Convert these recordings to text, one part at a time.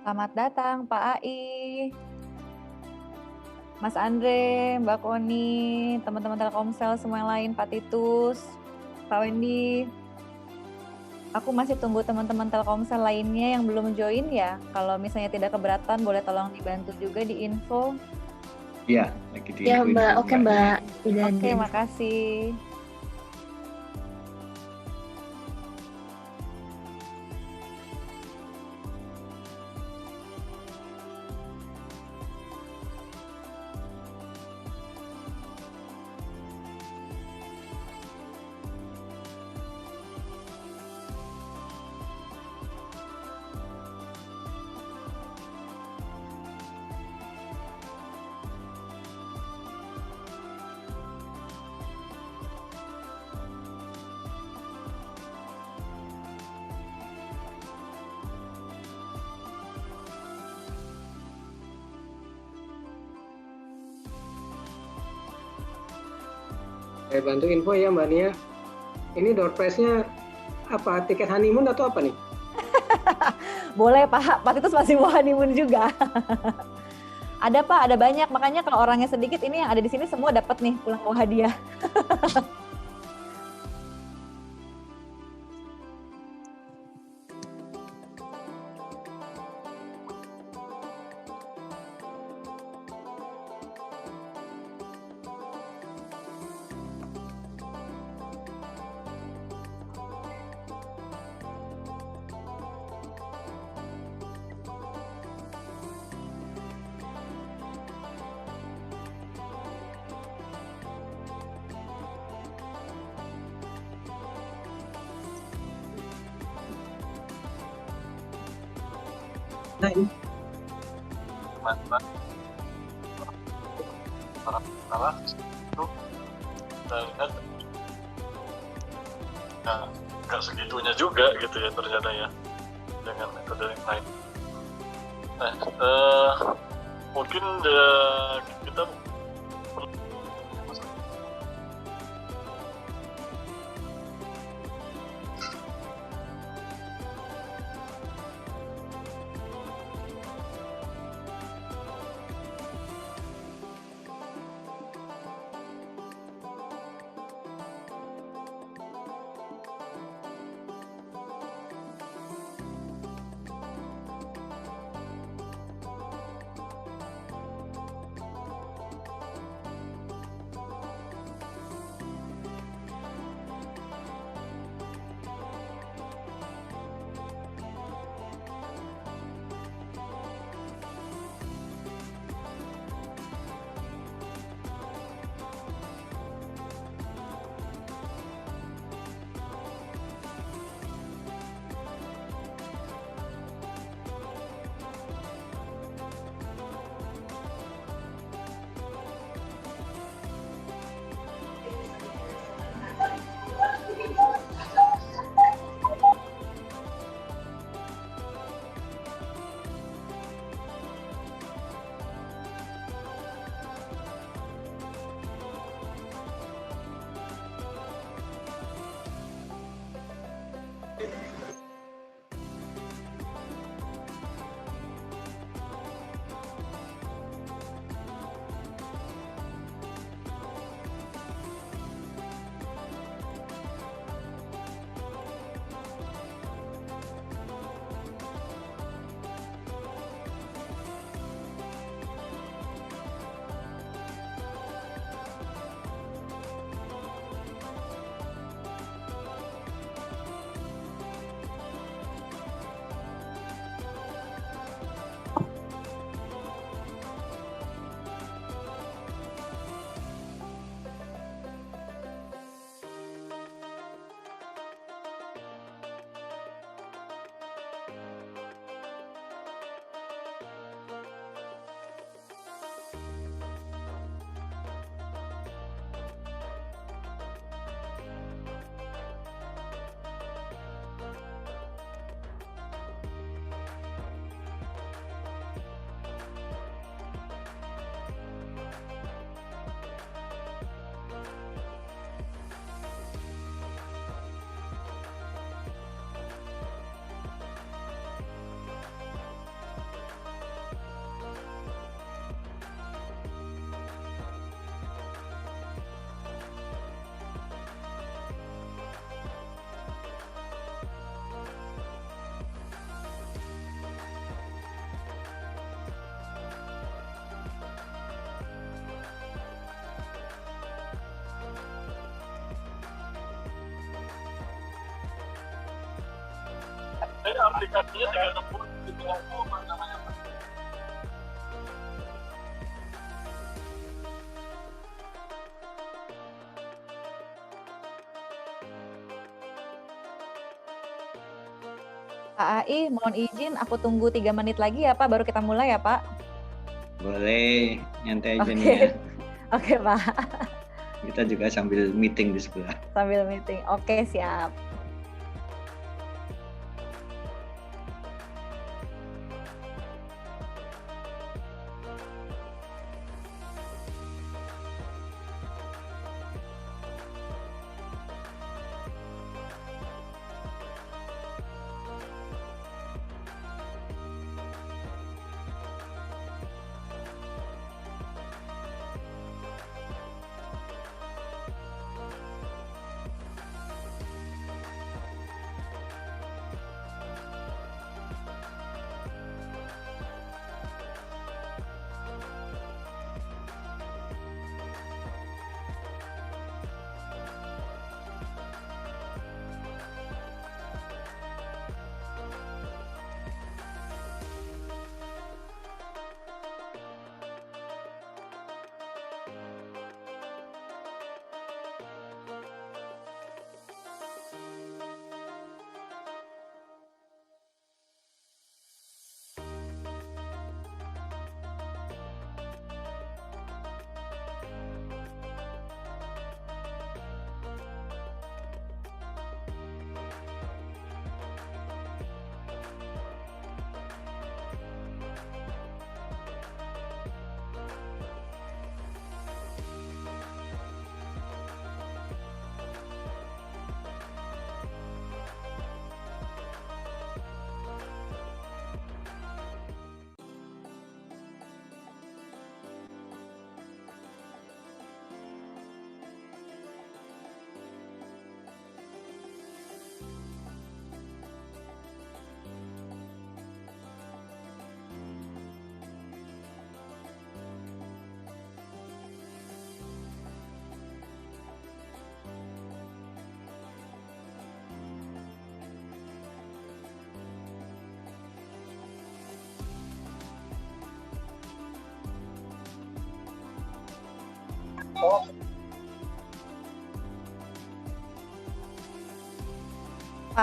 Selamat datang Pak AI, Mas Andre, Mbak Koni, teman-teman Telkomsel semua yang lain, Pak Titus, Pak Wendy. Aku masih tunggu teman-teman Telkomsel lainnya yang belum join ya. Kalau misalnya tidak keberatan, boleh tolong dibantu juga di info. Iya, lagi di Ya Mbak, oke Mbak. Oke, makasih. Saya bantu info ya Mbak Nia. Ini door prize-nya apa? Tiket honeymoon atau apa nih? Boleh Pak Titus masih mau honeymoon juga. Ada Pak, ada banyak. Makanya kalau orangnya sedikit, ini yang ada di sini semua dapat nih pulang bawa hadiah. Nah, ini salah itu saya lihat ya nggak segitunya juga gitu ya ternyata ya dengan metode yang lain. Nah, mungkin kita aplikasinya 360 gitu apa namanya Pak? Pak AI, mohon izin aku tunggu 3 menit lagi ya Pak, baru kita mulai ya Pak. Boleh, nyantai aja Oke. nih ya. Oke Pak, Kita juga sambil meeting di sebelah. sambil meeting. Oke, siap.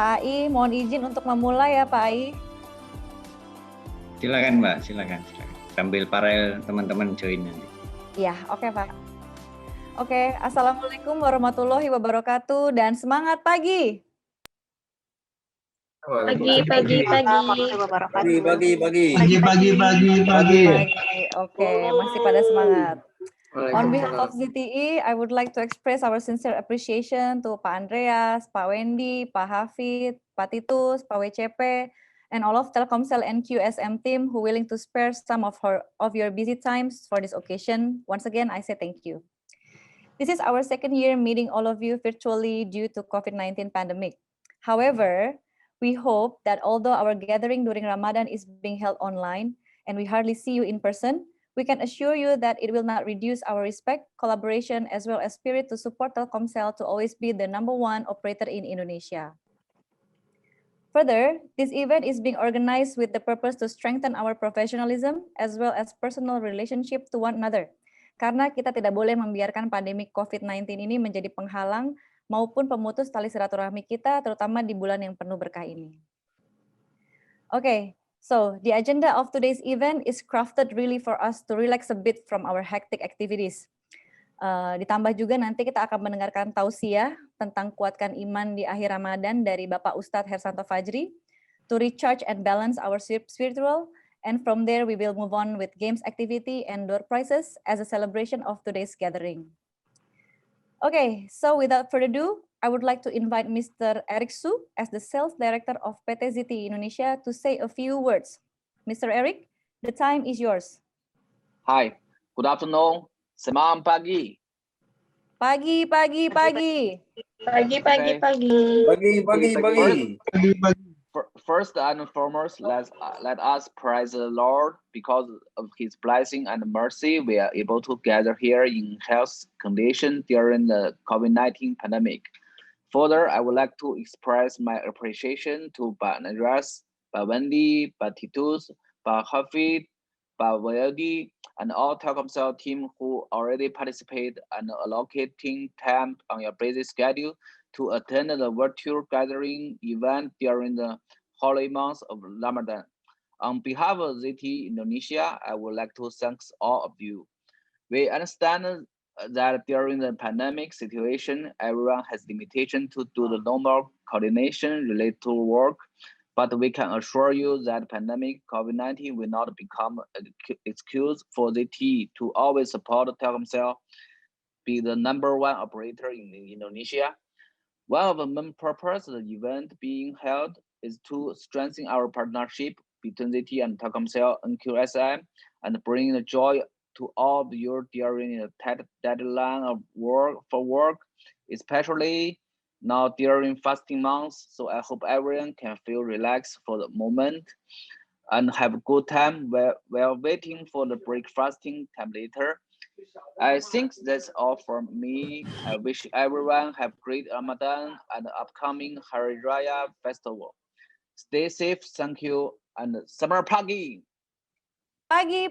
Pak Ai, mohon izin untuk memulai ya Pak Ai. Silakan Mbak, silakan. Sambil paralel teman-teman join nanti. Iya, oke Pak. Oke, Assalamualaikum warahmatullahi wabarakatuh dan semangat pagi. Pagi. Oke, masih pada semangat. On behalf of ZTE, I would like to express our sincere appreciation to Pak Andreas, Pak Wendy, Pak Hafid, Pak Titus, Pak WCP, and all of Telkomsel and QSM team who willing to spare some of your busy times for this occasion. Once again, I say thank you. This is our second year meeting all of you virtually due to COVID-19 pandemic. However, we hope that although our gathering during Ramadan is being held online and we hardly see you in person, we can assure you that it will not reduce our respect, collaboration, as well as spirit to support Telkomsel to always be the #1 operator in Indonesia. Further, this event is being organized with the purpose to strengthen our professionalism as well as personal relationship to one another. Karena kita tidak boleh membiarkan pandemi COVID-19 ini menjadi penghalang maupun pemutus tali silaturahmi kita, terutama di bulan yang penuh berkah ini. Okay, so the agenda of today's event is crafted really for us to relax a bit from our hectic activities. Ditambah juga nanti kita akan mendengarkan tausiah tentang kuatkan iman di akhir Ramadan dari Bapak Ustadz Hersanto Fajri to recharge and balance our spiritual, and from there we will move on with games activity and door prizes as a celebration of today's gathering. Okay, so without further ado, I would like to invite Mr. Eric Su as the Sales Director of PT ZTE Indonesia to say a few words. Mr. Eric, the time is yours. Hi, good afternoon. Semangat pagi. Pagi. First and foremost, let us praise the Lord because of His blessing and mercy. We are able to gather here in health condition during the COVID-19 pandemic. Further, I would like to express my appreciation to Pak Andreas, Pak Wendy, Pak Titus, Pak Hafid, Pak Wendy, and all Telkomsel team who already participate and allocating time on your busy schedule to attend the virtual gathering event during the holy month of Ramadan. On behalf of ZTE Indonesia, I would like to thank all of you. We understand that during the pandemic situation, everyone has limitation to do the normal coordination related to work, but we can assure you that pandemic COVID-19 will not become an excuse for ZTE to always support Telkomsel, be the #1 operator in Indonesia. One of the main purposes of the event being held is to strengthen our partnership between ZTE and Telkomsel and QSM and bring the joy to all of you during the tight deadline of work, especially now during fasting months. So I hope everyone can feel relaxed for the moment and have a good time while waiting for the breakfasting time later. I think that's all from me. I wish everyone have great Ramadan and the upcoming Hari Raya festival. Stay safe, thank you, and summer pagi. Pagi.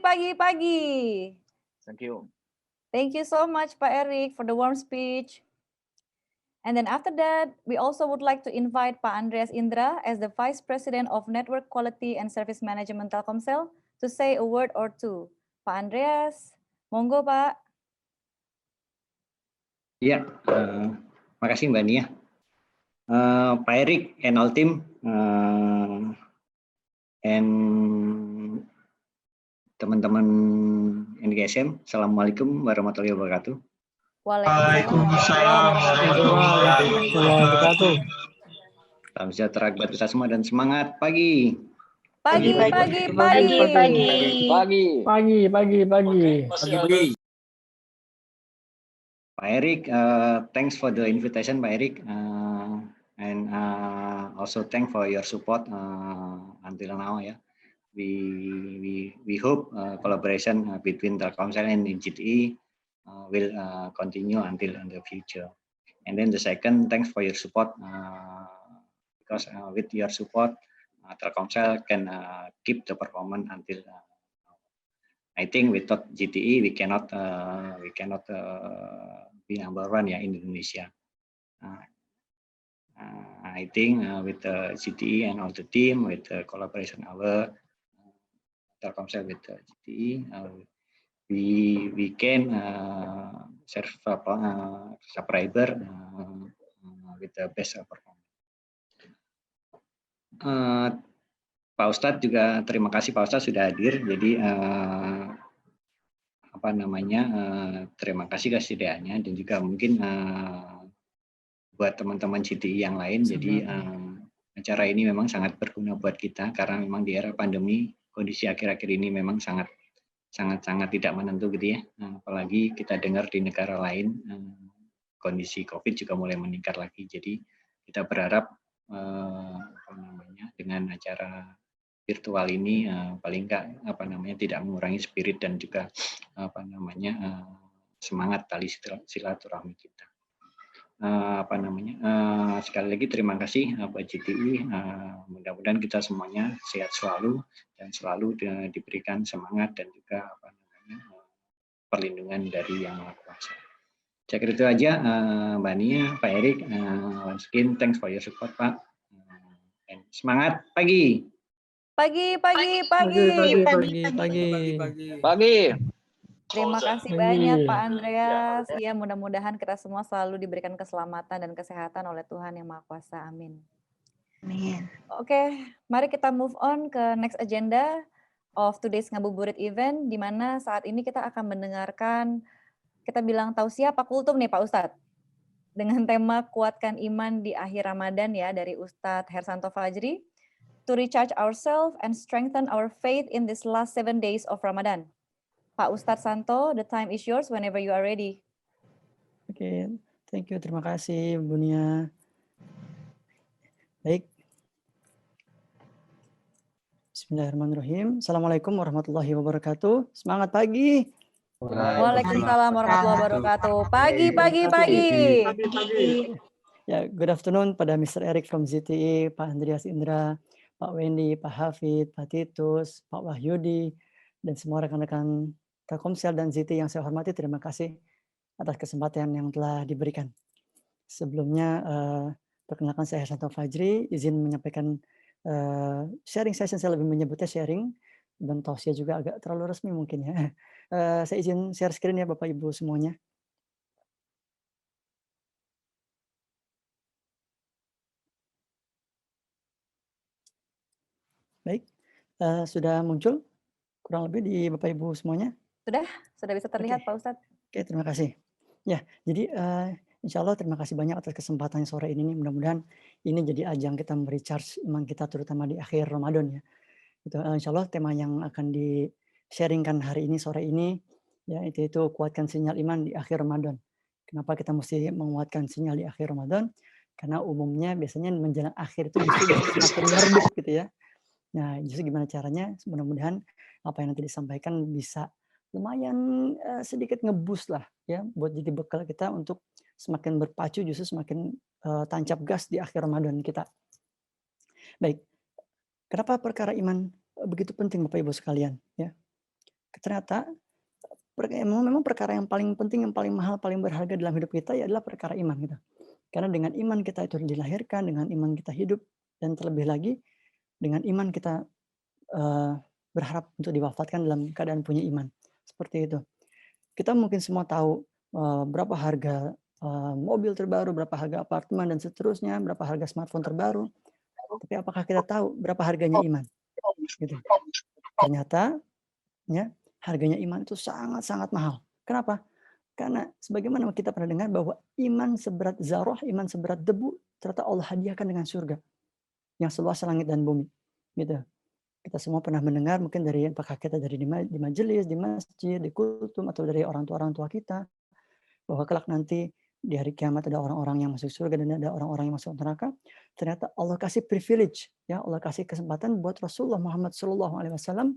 Thank you. Thank you so much, Pak Eric, for the warm speech. And then after that, we also would like to invite Pak Andreas Indra as the Vice President of Network Quality and Service Management Telkomsel to say a word or two. Pak Andreas, monggo Pak. Ya, makasih Mbak Nia. Pak Erik and all team, and teman-teman NGSM, Assalamualaikum warahmatullahi wabarakatuh. Waalaikumsalam warahmatullahi wabarakatuh. Salam sejahtera buat kita semua dan semangat pagi. Pagi. Pak Erik, thanks for the invitation, Pak Erik, and also thank for your support until now. Yeah, we hope collaboration between Telkomsel and ZTE will continue until in the future. And then the second, thanks for your support because with your support, Telkomsel can keep the performance until. I think without ZTE we cannot be #1 ya in Indonesia. I think with the GTE and all the team, with the collaboration our Telkomsel with the GTE, we can serve subscriber with the best performance. Pak Ustadz juga terima kasih Pak Ustadz sudah hadir. Jadi terima kasih kesediaannya dan juga mungkin buat teman-teman GTI yang lain. Jadi acara ini memang sangat berguna buat kita karena memang di era pandemi kondisi akhir-akhir ini memang sangat tidak menentu gitu ya. Apalagi kita dengar di negara lain kondisi COVID juga mulai meningkat lagi. Jadi kita berharap dengan acara virtual ini paling enggak tidak mengurangi spirit dan juga semangat tali silaturahmi kita. Sekali lagi terima kasih buat GTI. Mudah-mudahan kita semuanya sehat selalu dan selalu diberikan semangat dan juga perlindungan dari Yang Maha Kuasa. Saya kira itu aja, Mbak Nia, Pak Erik. Once again, thanks for your support, Pak. And semangat pagi. Pagi. Terima kasih banyak Pak Andreas. Ya, mudah-mudahan kita semua selalu diberikan keselamatan dan kesehatan oleh Tuhan Yang Maha Kuasa. Amin. Amin. Oke, mari kita move on ke next agenda of today's Ngabuburit event, di mana saat ini kita akan mendengarkan, kita bilang tausiah Pak Kultum nih Pak Ustadz, dengan tema Kuatkan Iman di Akhir Ramadan ya, dari Ustadz Hersanto Fajri, to recharge ourselves and strengthen our faith in this last 7 days of Ramadan. Pak Ustadz Santo, the time is yours whenever you are ready. Oke, thank you. Terima kasih, Bu Nia. Baik. Bismillahirrahmanirrahim. Assalamualaikum warahmatullahi wabarakatuh. Semangat pagi. Waalaikumsalam warahmatullahi wabarakatuh. Pagi. Ya, good afternoon pada Mr. Eric from ZTE, Pak Andreas Indra, Pak Wendy, Pak Hafid, Pak Titus, Pak Wahyudi, dan semua rekan-rekan Telkomsel dan ZTE yang saya hormati. Terima kasih atas kesempatan yang telah diberikan. Sebelumnya, perkenalkan saya Hersanto Fajri, izin menyampaikan sharing session, saya lebih menyebutnya sharing, dan tausiah juga agak terlalu resmi mungkin ya. Saya izin share screen ya Bapak Ibu semuanya. Baik, sudah muncul kurang lebih di Bapak Ibu semuanya? Sudah bisa terlihat Pak Ustadz. Oke, terima kasih. Ya, jadi insya Allah terima kasih banyak atas kesempatan sore ini. Mudah-mudahan ini jadi ajang kita merecharge iman kita terutama di akhir Ramadan ya. Itu insya Allah tema yang akan di-sharingkan hari ini, sore ini, ya itu kuatkan sinyal iman di akhir Ramadan. Kenapa kita mesti menguatkan sinyal di akhir Ramadan? Karena umumnya biasanya menjelang akhir itu justru semakin meredup gitu ya. Nah, justru gimana caranya? Mudah-mudahan apa yang nanti disampaikan bisa lumayan sedikit ngeboost lah ya, buat jadi bekal kita untuk semakin berpacu, justru semakin tancap gas di akhir Ramadan kita. Baik, kenapa perkara iman begitu penting Bapak Ibu sekalian? Ya, ternyata memang perkara yang paling penting, yang paling mahal, paling berharga dalam hidup kita ya adalah perkara iman gitu. Karena dengan iman kita itu dilahirkan, dengan iman kita hidup, dan terlebih lagi dengan iman kita berharap untuk diwafatkan dalam keadaan punya iman. Seperti itu. Kita mungkin semua tahu berapa harga mobil terbaru, berapa harga apartemen dan seterusnya, berapa harga smartphone terbaru. Tapi apakah kita tahu berapa harganya iman? Gitu. Ternyata ya, harganya iman itu sangat-sangat mahal. Kenapa? Karena sebagaimana kita pernah dengar bahwa iman seberat zarah, iman seberat debu, ternyata Allah hadiahkan dengan surga yang seluas langit dan bumi. Gitu. Kita semua pernah mendengar mungkin dari apakah kita dari di majelis, di masjid, di kultum, atau dari orang tua kita, bahwa kelak nanti di hari kiamat ada orang-orang yang masuk surga dan ada orang-orang yang masuk neraka. Ternyata Allah kasih privilege, ya Allah kasih kesempatan buat Rasulullah Muhammad SAW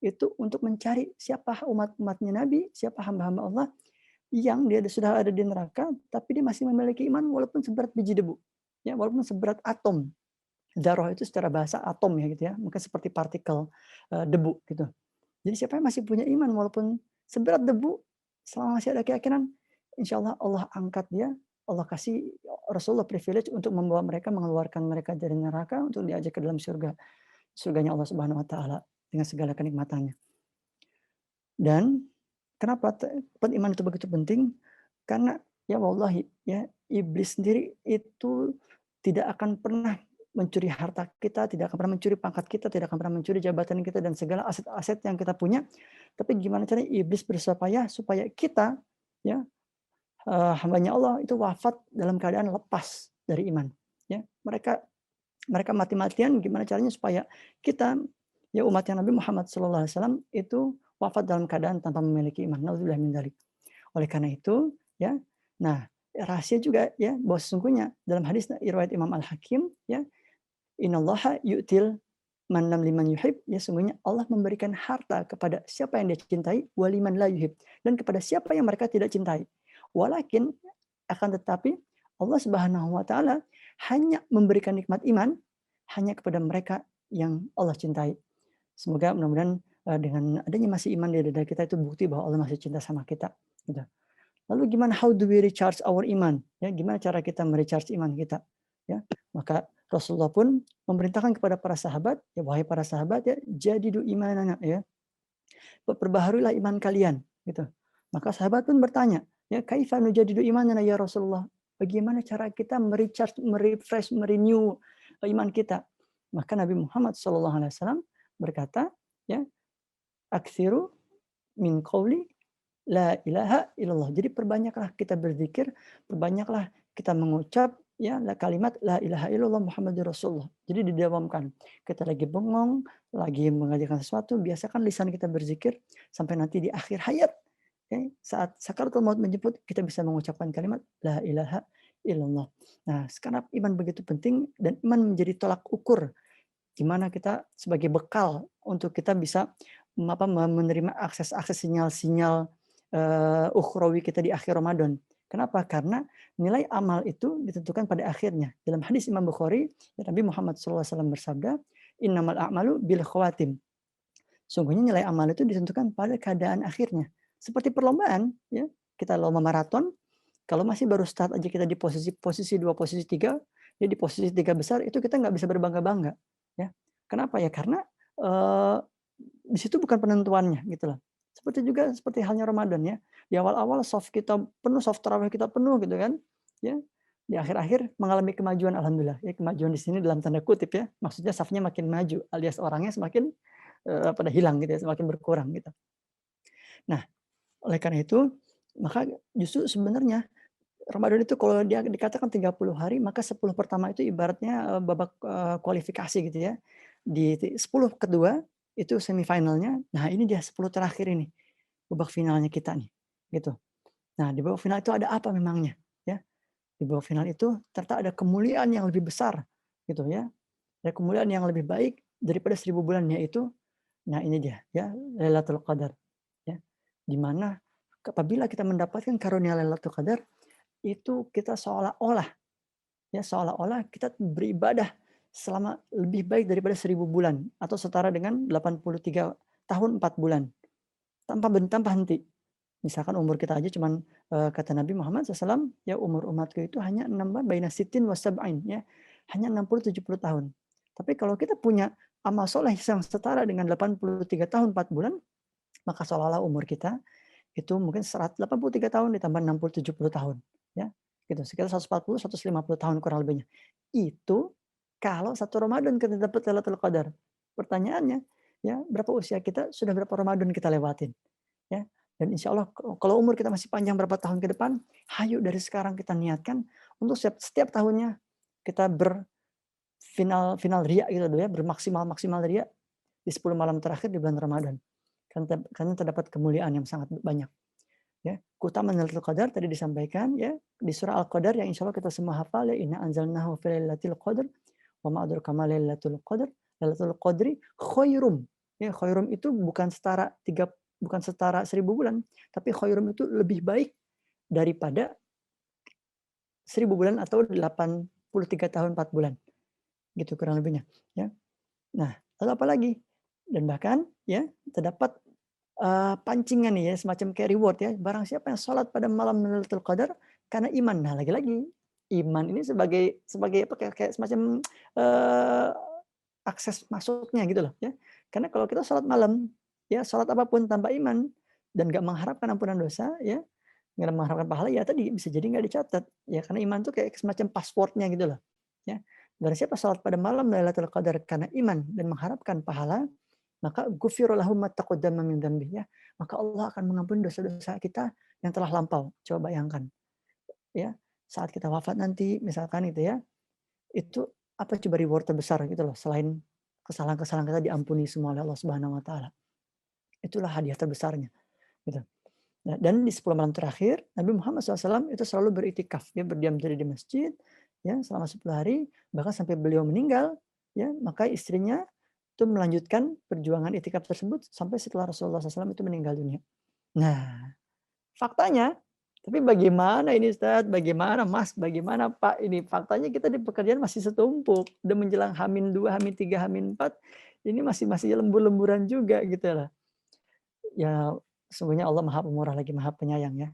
itu untuk mencari siapa umat-umatnya Nabi, siapa hamba-hamba Allah yang dia sudah ada di neraka, tapi dia masih memiliki iman walaupun seberat biji debu, ya walaupun seberat atom. Dzarrah itu secara bahasa atom ya gitu ya, mungkin seperti partikel debu gitu. Jadi siapa yang masih punya iman walaupun seberat debu, selama masih ada keyakinan, insya Allah Allah angkat dia Allah kasih Rasulullah privilege untuk membawa mereka, mengeluarkan mereka dari neraka untuk diajak ke dalam surganya Allah Subhanahu wa taala dengan segala kenikmatannya. Dan kenapa iman itu begitu penting? Karena ya wallahi ya iblis sendiri itu tidak akan pernah mencuri harta kita, tidak akan pernah mencuri pangkat kita, tidak akan pernah mencuri jabatan kita dan segala aset-aset yang kita punya. Tapi gimana caranya iblis berupaya supaya kita ya hambanya Allah itu wafat dalam keadaan lepas dari iman. Ya, mereka mati-matian gimana caranya supaya kita ya umatnya Nabi Muhammad SAW itu wafat dalam keadaan tanpa memiliki iman. Nauzubillah min dzalik. Oleh karena itu ya, nah rahasia juga ya bahwa sesungguhnya dalam hadis riwayat Imam Al-Hakim ya, innallaha yu'til man lam liman yuhib, ya sungguhnya Allah memberikan harta kepada siapa yang dia cintai, waliman la yuhib, dan kepada siapa yang mereka tidak cintai. Walakin akan tetapi Allah Subhanahu wa taala hanya memberikan nikmat iman hanya kepada mereka yang Allah cintai. Semoga mudah-mudahan dengan adanya masih iman di dada kita itu bukti bahwa Allah masih cinta sama kita. Gitu. Lalu gimana, how do we recharge our iman? Ya, gimana cara kita merecharge iman kita? Ya, maka Rasulullah pun memerintahkan kepada para sahabat, ya wahai para sahabat ya, jadidu imanana ya. Perbaharuilah iman kalian, gitu. Maka sahabat pun bertanya, ya kaifa nujadidu imanana ya Rasulullah? Bagaimana cara kita merecharge, merefresh, merenew iman kita? Maka Nabi Muhammad SAW berkata, ya, aksiru min qawli la ilaha illallah. Jadi perbanyaklah kita berzikir, perbanyaklah kita mengucap ya kalimat la ilaha illallah Muhammadur Rasulullah. Jadi didawamkan. Kita lagi bengong, lagi mengajarkan sesuatu, biasakan lisan kita berzikir sampai nanti di akhir hayat. Ya, saat sakaratul maut menjemput, kita bisa mengucapkan kalimat la ilaha illallah. Nah, sekarang iman begitu penting dan iman menjadi tolak ukur gimana kita sebagai bekal untuk kita bisa menerima akses-akses sinyal-sinyal ukhrawi kita di akhir Ramadan. Kenapa? Karena nilai amal itu ditentukan pada akhirnya. Dalam hadis Imam Bukhari, Nabi Muhammad SAW bersabda, innamal a'malu bil khawatim. Sungguhnya nilai amal itu ditentukan pada keadaan akhirnya. Seperti perlombaan, ya kita lomba maraton, kalau masih baru start aja kita di posisi 2, posisi 3, ya di posisi 3 besar itu kita nggak bisa berbangga-bangga. Ya, kenapa ya? Karena di situ bukan penentuannya gitu loh. Seperti halnya Ramadan ya. Di awal-awal soft kita penuh, soft tarawih kita penuh gitu kan. Ya. Di akhir-akhir mengalami kemajuan alhamdulillah. Ya, kemajuan di sini dalam tanda kutip ya. Maksudnya safnya makin maju alias orangnya semakin pada hilang gitu ya, semakin berkurang gitu. Nah, oleh karena itu maka justru sebenarnya Ramadan itu kalau dia dikatakan 30 hari, maka 10 pertama itu ibaratnya babak kualifikasi gitu ya. Di 10 kedua itu semifinalnya. Nah, ini dia 10 terakhir ini. Babak finalnya kita nih, gitu. Nah, di babak final itu ada apa memangnya, ya? Di babak final itu ternyata ada kemuliaan yang lebih besar, gitu ya. Ada kemuliaan yang lebih baik daripada 1000 bulan, yaitu nah ini dia ya, Lailatul Qadar, ya. Di mana apabila kita mendapatkan karunia Lailatul Qadar itu kita seolah-olah kita beribadah selama lebih baik daripada 1000 bulan atau setara dengan 83 tahun 4 bulan tanpa henti. Misalkan umur kita aja cuman kata Nabi Muhammad SAW ya umur umatku itu hanya baina sittin wa sab'in ya, hanya 60-70 tahun. Tapi kalau kita punya amal soleh yang setara dengan 83 tahun 4 bulan, maka seolah-olah umur kita itu mungkin 183 tahun ditambah 60-70 tahun. Ya, gitu. Sekitar 140-150 tahun kurang lebihnya. Itu kalau satu Ramadan kita dapat Lailatul Qadar. Pertanyaannya, ya berapa usia kita, sudah berapa Ramadan kita lewatin. Ya, dan insya Allah kalau umur kita masih panjang berapa tahun ke depan, hayu dari sekarang kita niatkan untuk setiap tahunnya kita final ria gitu ya, bermaksimal ria di 10 malam terakhir di bulan Ramadan. Karena terdapat kemuliaan yang sangat banyak. Ya, keutamaan Lailatul Qadar tadi disampaikan ya di surah Al-Qadar yang insya Allah kita semua hafal ya, inna anzalnahu fi lailatul qadar wa ma adraka ma lailatul qadar. Lailatul qadri khairum. Ya, khairum itu bukan setara 1000 bulan, tapi khairum itu lebih baik daripada 1000 bulan atau 83 tahun 4 bulan. Gitu kurang lebihnya, ya. Nah, lalu apa lagi? Dan bahkan ya terdapat pancingan nih ya, semacam kayak reward ya. Barang siapa yang sholat pada malam Lailatul Qadar, karena iman. Nah, lagi-lagi iman ini sebagai apa, kayak semacam akses masuknya gitu loh ya. Karena kalau kita sholat malam, ya sholat apapun tanpa iman dan nggak mengharapkan ampunan dosa, ya nggak mengharapkan pahala, ya tadi bisa jadi nggak dicatat. Ya karena iman tuh kayak semacam passwordnya gitu loh. Ya. Barang siapa sholat pada malam Lailatul Qadar karena iman dan mengharapkan pahala, maka ghufira lahu ma taqaddama min dzambi, ya. Maka Allah akan mengampuni dosa-dosa kita yang telah lampau. Coba bayangkan. Ya, saat kita wafat nanti misalkan itu ya, itu apa coba reward terbesar gitu loh, selain kesalahan-kesalahan kita diampuni semua oleh Allah Subhanahu wa taala. Itulah hadiah terbesarnya, gitu. Nah, dan di 10 malam terakhir Nabi Muhammad SAW itu selalu beriktikaf, dia berdiam diri di masjid ya selama 10 hari, bahkan sampai beliau meninggal ya, maka istrinya itu melanjutkan perjuangan iktikaf tersebut sampai setelah Rasulullah SAW itu meninggal dunia. Nah, faktanya, tapi bagaimana ini Ustaz? Bagaimana Mas? Bagaimana Pak? Ini faktanya kita di pekerjaan masih setumpuk. Udah menjelang H-2, H-3, H-4, ini masih lembur-lemburan juga gitu lah. Ya, sesungguhnya Allah Maha Pemurah lagi Maha Penyayang ya.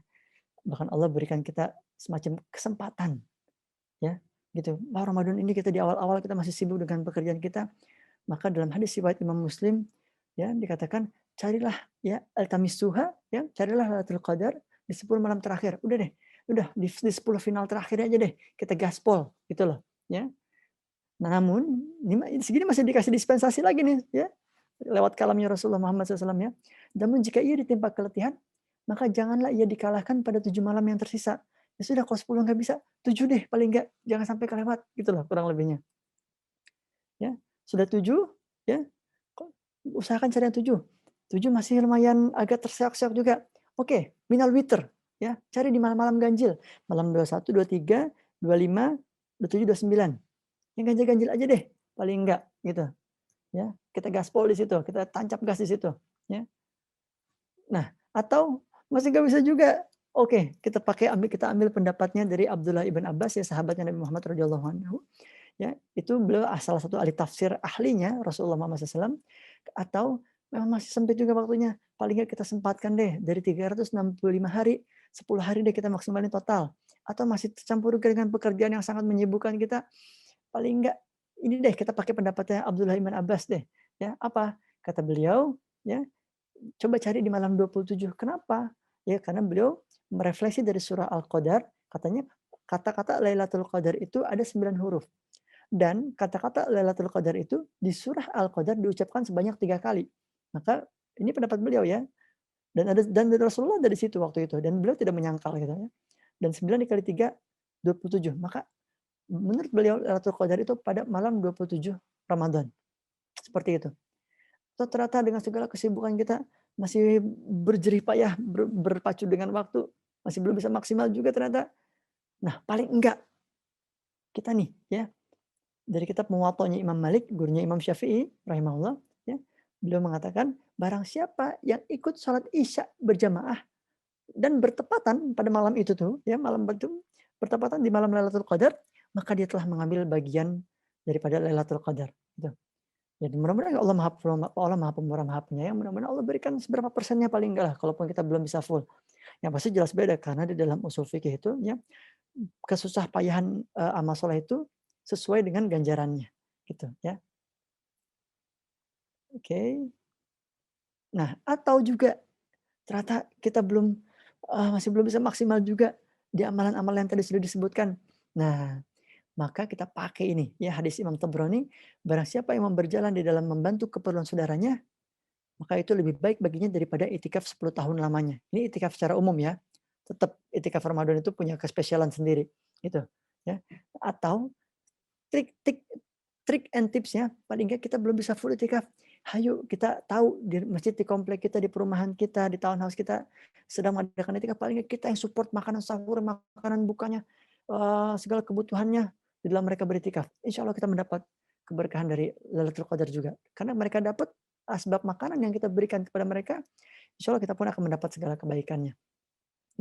Bahkan Allah berikan kita semacam kesempatan ya, gitu. Wah, Ramadan ini kita di awal-awal kita masih sibuk dengan pekerjaan kita. Maka dalam hadis riwayat Imam Muslim ya dikatakan carilah ya altamisuha ya, carilah Lailatul Qadar di 10 malam terakhir. Udah deh. Udah di 10 final terakhir aja deh kita gaspol gitu loh ya. Nah, namun segini masih dikasih dispensasi lagi nih ya lewat kalamnya Rasulullah Muhammad SAW ya. Namun jika ia ditimpa keletihan, maka janganlah ia dikalahkan pada 7 malam yang tersisa. Ya sudah, kalau 10 nggak bisa, 7 deh paling nggak, jangan sampai kelewat gitu loh kurang lebihnya. Ya, sudah 7 ya, usahakan cari yang 7. 7 masih lumayan agak terseok-seok juga. Oke, minal witr ya, cari di malam-malam ganjil. Malam 21, 23, 25, 27, 29. Yang ganjil-ganjil aja deh paling enggak gitu. Ya, kita gaspol di situ, kita tancap gas di situ, ya. Nah, atau masih nggak bisa juga, oke, kita ambil pendapatnya dari Abdullah ibn Abbas ya, sahabatnya Nabi Muhammad radhiyallahu anhu. Ya, itu beliau salah satu ahli tafsir ahlinya Rasulullah Muhammad SAW. Atau memang masih sempit juga waktunya, paling nggak kita sempatkan deh dari 365 hari, 10 hari deh kita maksimalin total. Atau masih tercampur dengan pekerjaan yang sangat menyibukkan kita, paling nggak ini deh kita pakai pendapatnya Abdullah ibn Abbas deh. Ya, apa? Kata beliau, ya, coba cari di malam 27. Kenapa? Ya, karena beliau merefleksi dari surah Al-Qadar, katanya kata-kata Lailatul Qadar itu ada 9 huruf. Dan kata-kata Lailatul Qadar itu di surah Al-Qadar diucapkan sebanyak 3 kali. Maka ini pendapat beliau ya. Dan Rasulullah dari situ waktu itu, dan beliau tidak menyangkal gitu ya. Dan 9 dikali 3 27. Maka menurut beliau Lailatul Qadar itu pada malam 27 Ramadan. Seperti itu. Atau ternyata dengan segala kesibukan kita masih berjerih payah berpacu dengan waktu, masih belum bisa maksimal juga ternyata. Nah, paling enggak kita nih ya, dari kitab Muwatta'nya Imam Malik, gurunya Imam Syafi'i rahimahullah ya, beliau mengatakan barang siapa yang ikut salat Isya berjamaah dan bertepatan pada malam itu tuh ya, malam itu bertepatan di malam Lailatul Qadar, maka dia telah mengambil bagian daripada Lailatul Qadar gitu. Ya, mudah-mudahan Allah Maha Pemurah, Maha Penyayang, mudah-mudahan Allah berikan seberapa persennya paling enggak lah, kalaupun kita belum bisa full. Yang pasti jelas beda karena di dalam usul fikih itu ya, kesusah payahan amal soleh itu sesuai dengan ganjarannya gitu ya. Oke. Nah, atau juga ternyata kita masih belum bisa maksimal juga di amalan-amalan yang tadi sudah disebutkan. Nah, maka kita pakai ini ya hadis Imam Tabrani, barang siapa yang berjalan di dalam membantu keperluan saudaranya, maka itu lebih baik baginya daripada itikaf 10 tahun lamanya. Ini itikaf secara umum ya. Tetap itikaf Ramadan itu punya kespesialan sendiri gitu ya. Atau trik and tipsnya paling enggak kita belum bisa full itikaf. Hayo kita tahu di masjid di komplek kita, di perumahan kita, di townhouse kita sedang mengadakan itikaf, paling enggak kita yang support makanan sahur, makanan bukanya, segala kebutuhannya di dalam mereka beritikaf. Insya Allah kita mendapat keberkahan dari Lailatul Qadar juga. Karena mereka dapat asbab makanan yang kita berikan kepada mereka, insya Allah kita pun akan mendapat segala kebaikannya.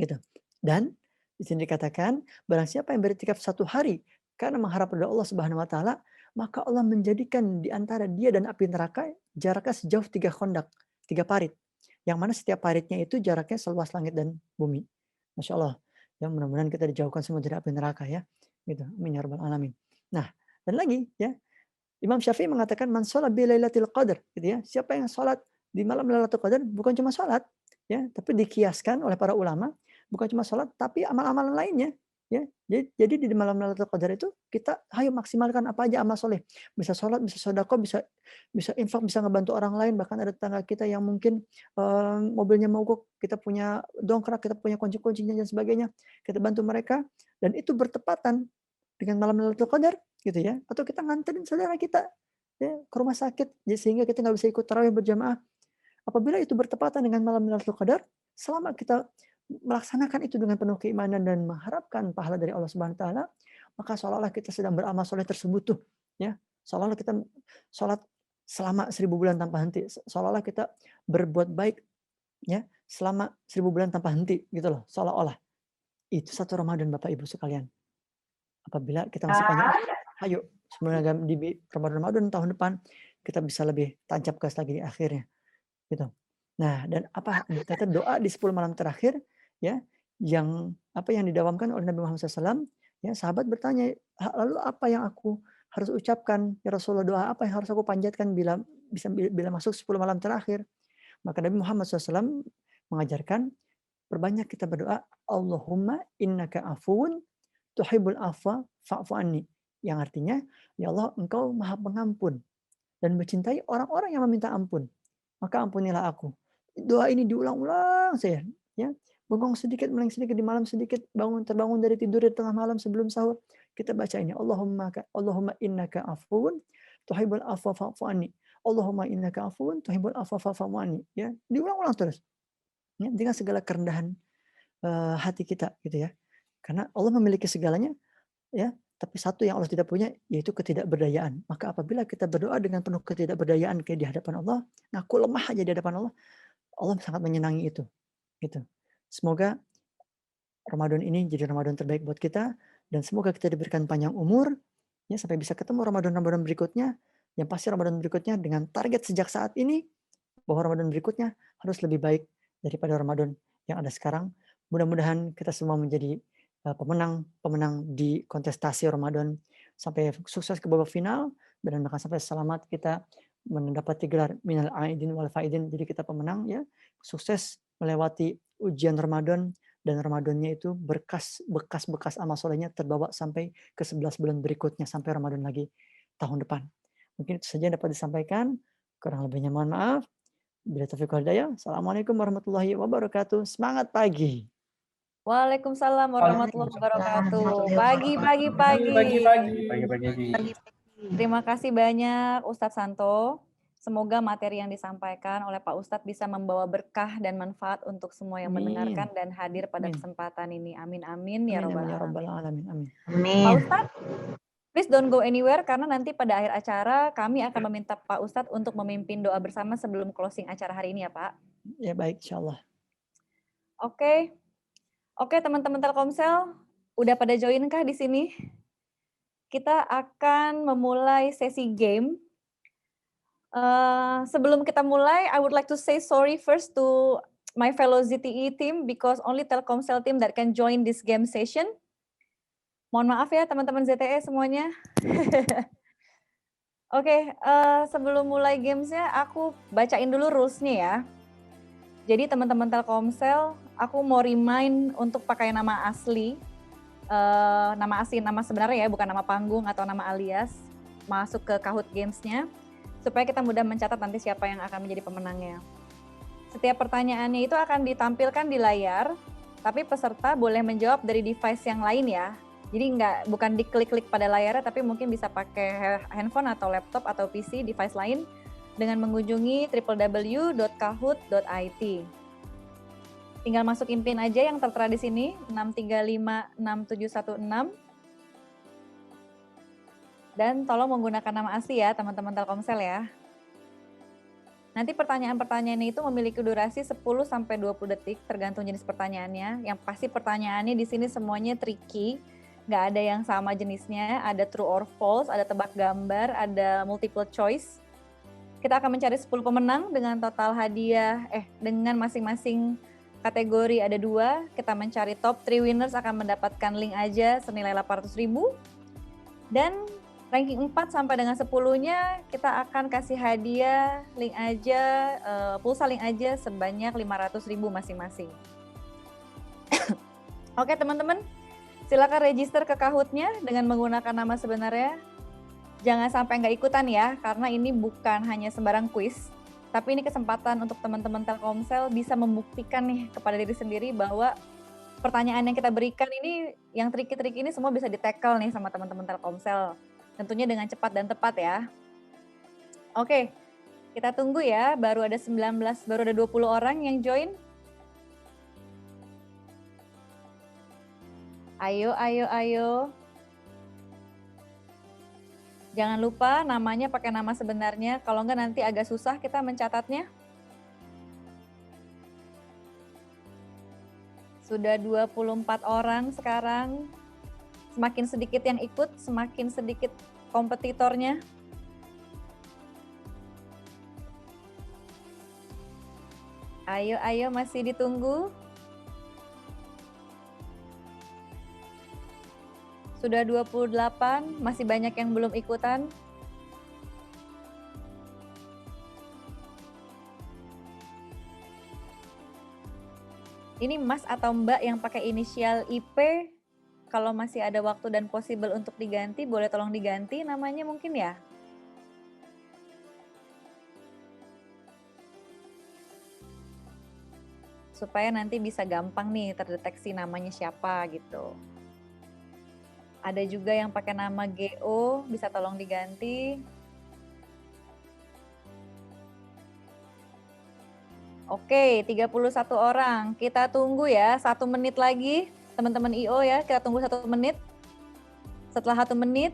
Gitu. Dan di sini dikatakan, barang siapa yang beritikaf 1 hari karena mengharap pada Allah Subhanahu wa taala, maka Allah menjadikan di antara dia dan api neraka jaraknya sejauh 3 khondak, 3 parit. Yang mana setiap paritnya itu jaraknya seluas langit dan bumi. Masya Allah. Ya, mudah-mudahan kita dijauhkan semua dari api neraka ya. Gitu. Amin ya rabbal alamin. Nah, dan lagi ya, Imam Syafi'i mengatakan man sholat bi lailatul qadar gitu ya. Siapa yang sholat di malam Lailatul Qadar bukan cuma sholat ya, tapi dikiaskan oleh para ulama bukan cuma sholat tapi amal-amalan lainnya ya. Jadi di malam Lailatul Qadar itu kita ayo maksimalkan apa aja amal soleh. Bisa sholat, bisa sedekah, bisa infak, bisa ngebantu orang lain, bahkan ada tetangga kita yang mungkin mobilnya mogok, kita punya dongkrak, kita punya kunci-kuncinya dan sebagainya. Kita bantu mereka dan itu bertepatan dengan malam Lailatul Qadar gitu ya. Atau kita nganterin saudara kita ya ke rumah sakit sehingga kita nggak bisa ikut tarawih berjamaah. Apabila itu bertepatan dengan malam Lailatul Qadar, selama kita melaksanakan itu dengan penuh keimanan dan mengharapkan pahala dari Allah Subhanahu wa taala, maka seolah-olah kita sedang beramal soleh tersebut tuh, ya. Seolah-olah kita sholat selama 1000 bulan tanpa henti, seolah-olah kita berbuat baik ya selama 1000 bulan tanpa henti gitu loh, seolah-olah. Itu satu Ramadan Bapak Ibu sekalian. Apabila kita masih panjang, ayo semoga di Ramadan tahun depan kita bisa lebih tancap gas lagi di akhirnya. Gitu. Nah, dan apa ternyata doa di 10 malam terakhir ya yang didawamkan oleh Nabi Muhammad SAW ya, sahabat bertanya, lalu apa yang aku harus ucapkan ya Rasulullah, doa apa yang harus aku panjatkan bila masuk 10 malam terakhir? Maka Nabi Muhammad SAW mengajarkan perbanyak kita berdoa, Allahumma innaka afuun tuhibbul afwa fa'fu anni, yang artinya ya Allah engkau maha pengampun dan mencintai orang-orang yang meminta ampun, maka ampunilah aku. Doa ini diulang-ulang saya ya. Bengong sedikit, meleng sedikit di malam sedikit, terbangun dari tidur di tengah malam sebelum sahur, kita baca ini, Allahumma innaka afuun tuhibbul afwa fa'fu anni. Allahumma innaka afuun tuhibbul afwa fa'fu anni. Ya, diulang-ulang terus. Ya, dengan segala kerendahan hati kita gitu ya. Karena Allah memiliki segalanya ya, tapi satu yang Allah tidak punya yaitu ketidakberdayaan. Maka apabila kita berdoa dengan penuh ketidakberdayaan kayak di hadapan Allah, ngaku lemah aja di hadapan Allah, Allah sangat menyenangi itu. Gitu. Semoga Ramadan ini jadi Ramadan terbaik buat kita dan semoga kita diberikan panjang umur ya sampai bisa ketemu Ramadan berikutnya. Yang pasti Ramadan berikutnya dengan target sejak saat ini bahwa Ramadan berikutnya harus lebih baik daripada Ramadan yang ada sekarang. Mudah-mudahan kita semua menjadi pemenang di kontestasi Ramadan sampai sukses ke babak final dan bahkan sampai selamat kita mendapati gelar minal aidin wal faidin. Jadi kita pemenang ya, sukses melewati ujian Ramadan dan Ramadannya itu bekas amal solehnya terbawa sampai ke 11 bulan berikutnya sampai Ramadan lagi tahun depan. Mungkin itu saja yang dapat disampaikan. Kurang lebihnya mohon maaf. Bila taufiq wal hidayah. Assalamualaikum warahmatullahi wabarakatuh. Semangat pagi. Waalaikumsalam warahmatullahi wabarakatuh. Pagi. Terima kasih banyak Ustadz Santo. Semoga materi yang disampaikan oleh Pak Ustadz bisa membawa berkah dan manfaat untuk semua yang mendengarkan dan hadir pada kesempatan ini. Amin amin ya rabbal alamin. Amin. Pak Ustadz, please don't go anywhere karena nanti pada akhir acara kami akan meminta Pak Ustadz untuk memimpin doa bersama sebelum closing acara hari ini ya Pak. Ya baik, insyaallah. Oke, teman-teman Telkomsel, udah pada join kah di sini? Kita akan memulai sesi game. Sebelum kita mulai, I would like to say sorry first to my fellow ZTE team because only Telkomsel team that can join this game session. Mohon maaf ya teman-teman ZTE semuanya. Oke, sebelum mulai gamesnya, aku bacain dulu rules-nya ya. Jadi teman-teman Telkomsel, aku mau remind untuk pakai nama asli, nama sebenarnya ya, bukan nama panggung atau nama alias, masuk ke Kahoot Games-nya, supaya kita mudah mencatat nanti siapa yang akan menjadi pemenangnya. Setiap pertanyaannya itu akan ditampilkan di layar, tapi peserta boleh menjawab dari device yang lain ya. Jadi bukan diklik-klik pada layarnya, tapi mungkin bisa pakai handphone atau laptop atau PC, device lain, dengan mengunjungi www.kahoot.it. Tinggal masukin PIN aja yang tertera di sini, 6356716. Dan tolong menggunakan nama asli ya teman-teman Telkomsel ya. Nanti pertanyaan-pertanyaan itu memiliki durasi 10-20 detik tergantung jenis pertanyaannya. Yang pasti pertanyaannya di sini semuanya tricky, nggak ada yang sama jenisnya, ada true or false, ada tebak gambar, ada multiple choice. Kita akan mencari 10 pemenang dengan total hadiah, dengan masing-masing kategori ada 2, kita mencari top 3 winners akan mendapatkan link aja senilai 800.000. Dan ranking 4 sampai dengan 10-nya kita akan kasih hadiah link aja, pulsa link aja sebanyak 500.000 masing-masing. Oke teman-teman, silakan register ke Kahoot-nya dengan menggunakan nama sebenarnya. Jangan sampai nggak ikutan ya, karena ini bukan hanya sembarang kuis, tapi ini kesempatan untuk teman-teman Telkomsel bisa membuktikan nih kepada diri sendiri bahwa pertanyaan yang kita berikan ini, yang triki-triki ini semua bisa di-tackle nih sama teman-teman Telkomsel. Tentunya dengan cepat dan tepat ya. Oke, kita tunggu ya, baru ada 20 orang yang join. Ayo, ayo, ayo. Jangan lupa namanya pakai nama sebenarnya, kalau enggak nanti agak susah kita mencatatnya. Sudah 24 orang sekarang. Semakin sedikit yang ikut, semakin sedikit kompetitornya. Ayo, ayo, masih ditunggu. Sudah 28, masih banyak yang belum ikutan. Ini Mas atau Mbak yang pakai inisial IP, kalau masih ada waktu dan possible untuk diganti, boleh tolong diganti namanya mungkin ya. Supaya nanti bisa gampang nih terdeteksi namanya siapa gitu. Ada juga yang pakai nama GO, bisa tolong diganti. Oke, 31 orang. Kita tunggu ya, 1 menit lagi. Teman-teman IO ya, kita tunggu 1 menit. Setelah 1 menit,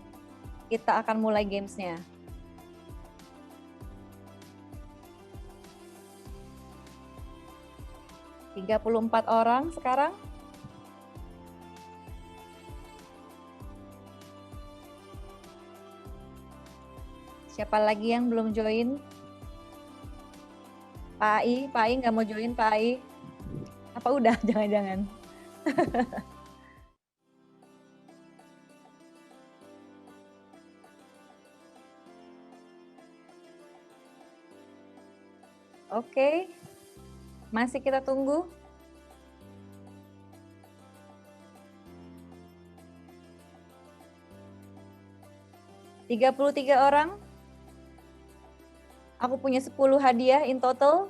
kita akan mulai gamesnya. Tiga 34 orang sekarang. Siapa lagi yang belum join? Pak Ai nggak mau join Pak Ai? Apa udah? Jangan-jangan. Oke, masih kita tunggu. (33 orang. Aku punya 10 hadiah in total.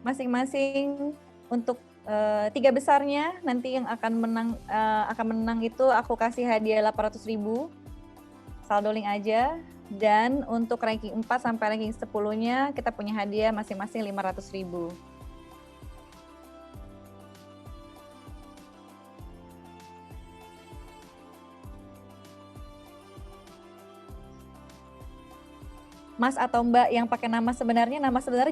Masing-masing untuk 3 besarnya nanti yang akan menang itu aku kasih hadiah 800.000. Saldo link aja. Dan untuk ranking 4 sampai ranking 10-nya kita punya hadiah masing-masing 500.000. Mas atau Mbak yang pakai nama sebenarnya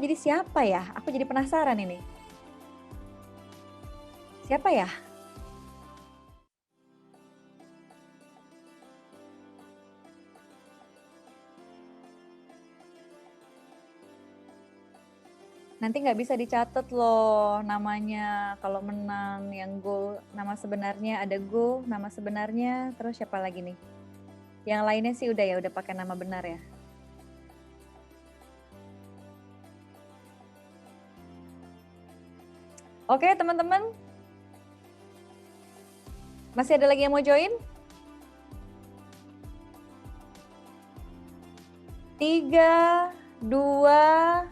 jadi siapa ya? Aku jadi penasaran ini. Siapa ya? Nanti nggak bisa dicatat loh namanya kalau menang yang Go, nama sebenarnya ada Go, nama sebenarnya, terus siapa lagi nih? Yang lainnya sih udah ya, udah pakai nama benar ya. Oke teman-teman, masih ada lagi yang mau join? 3, 2,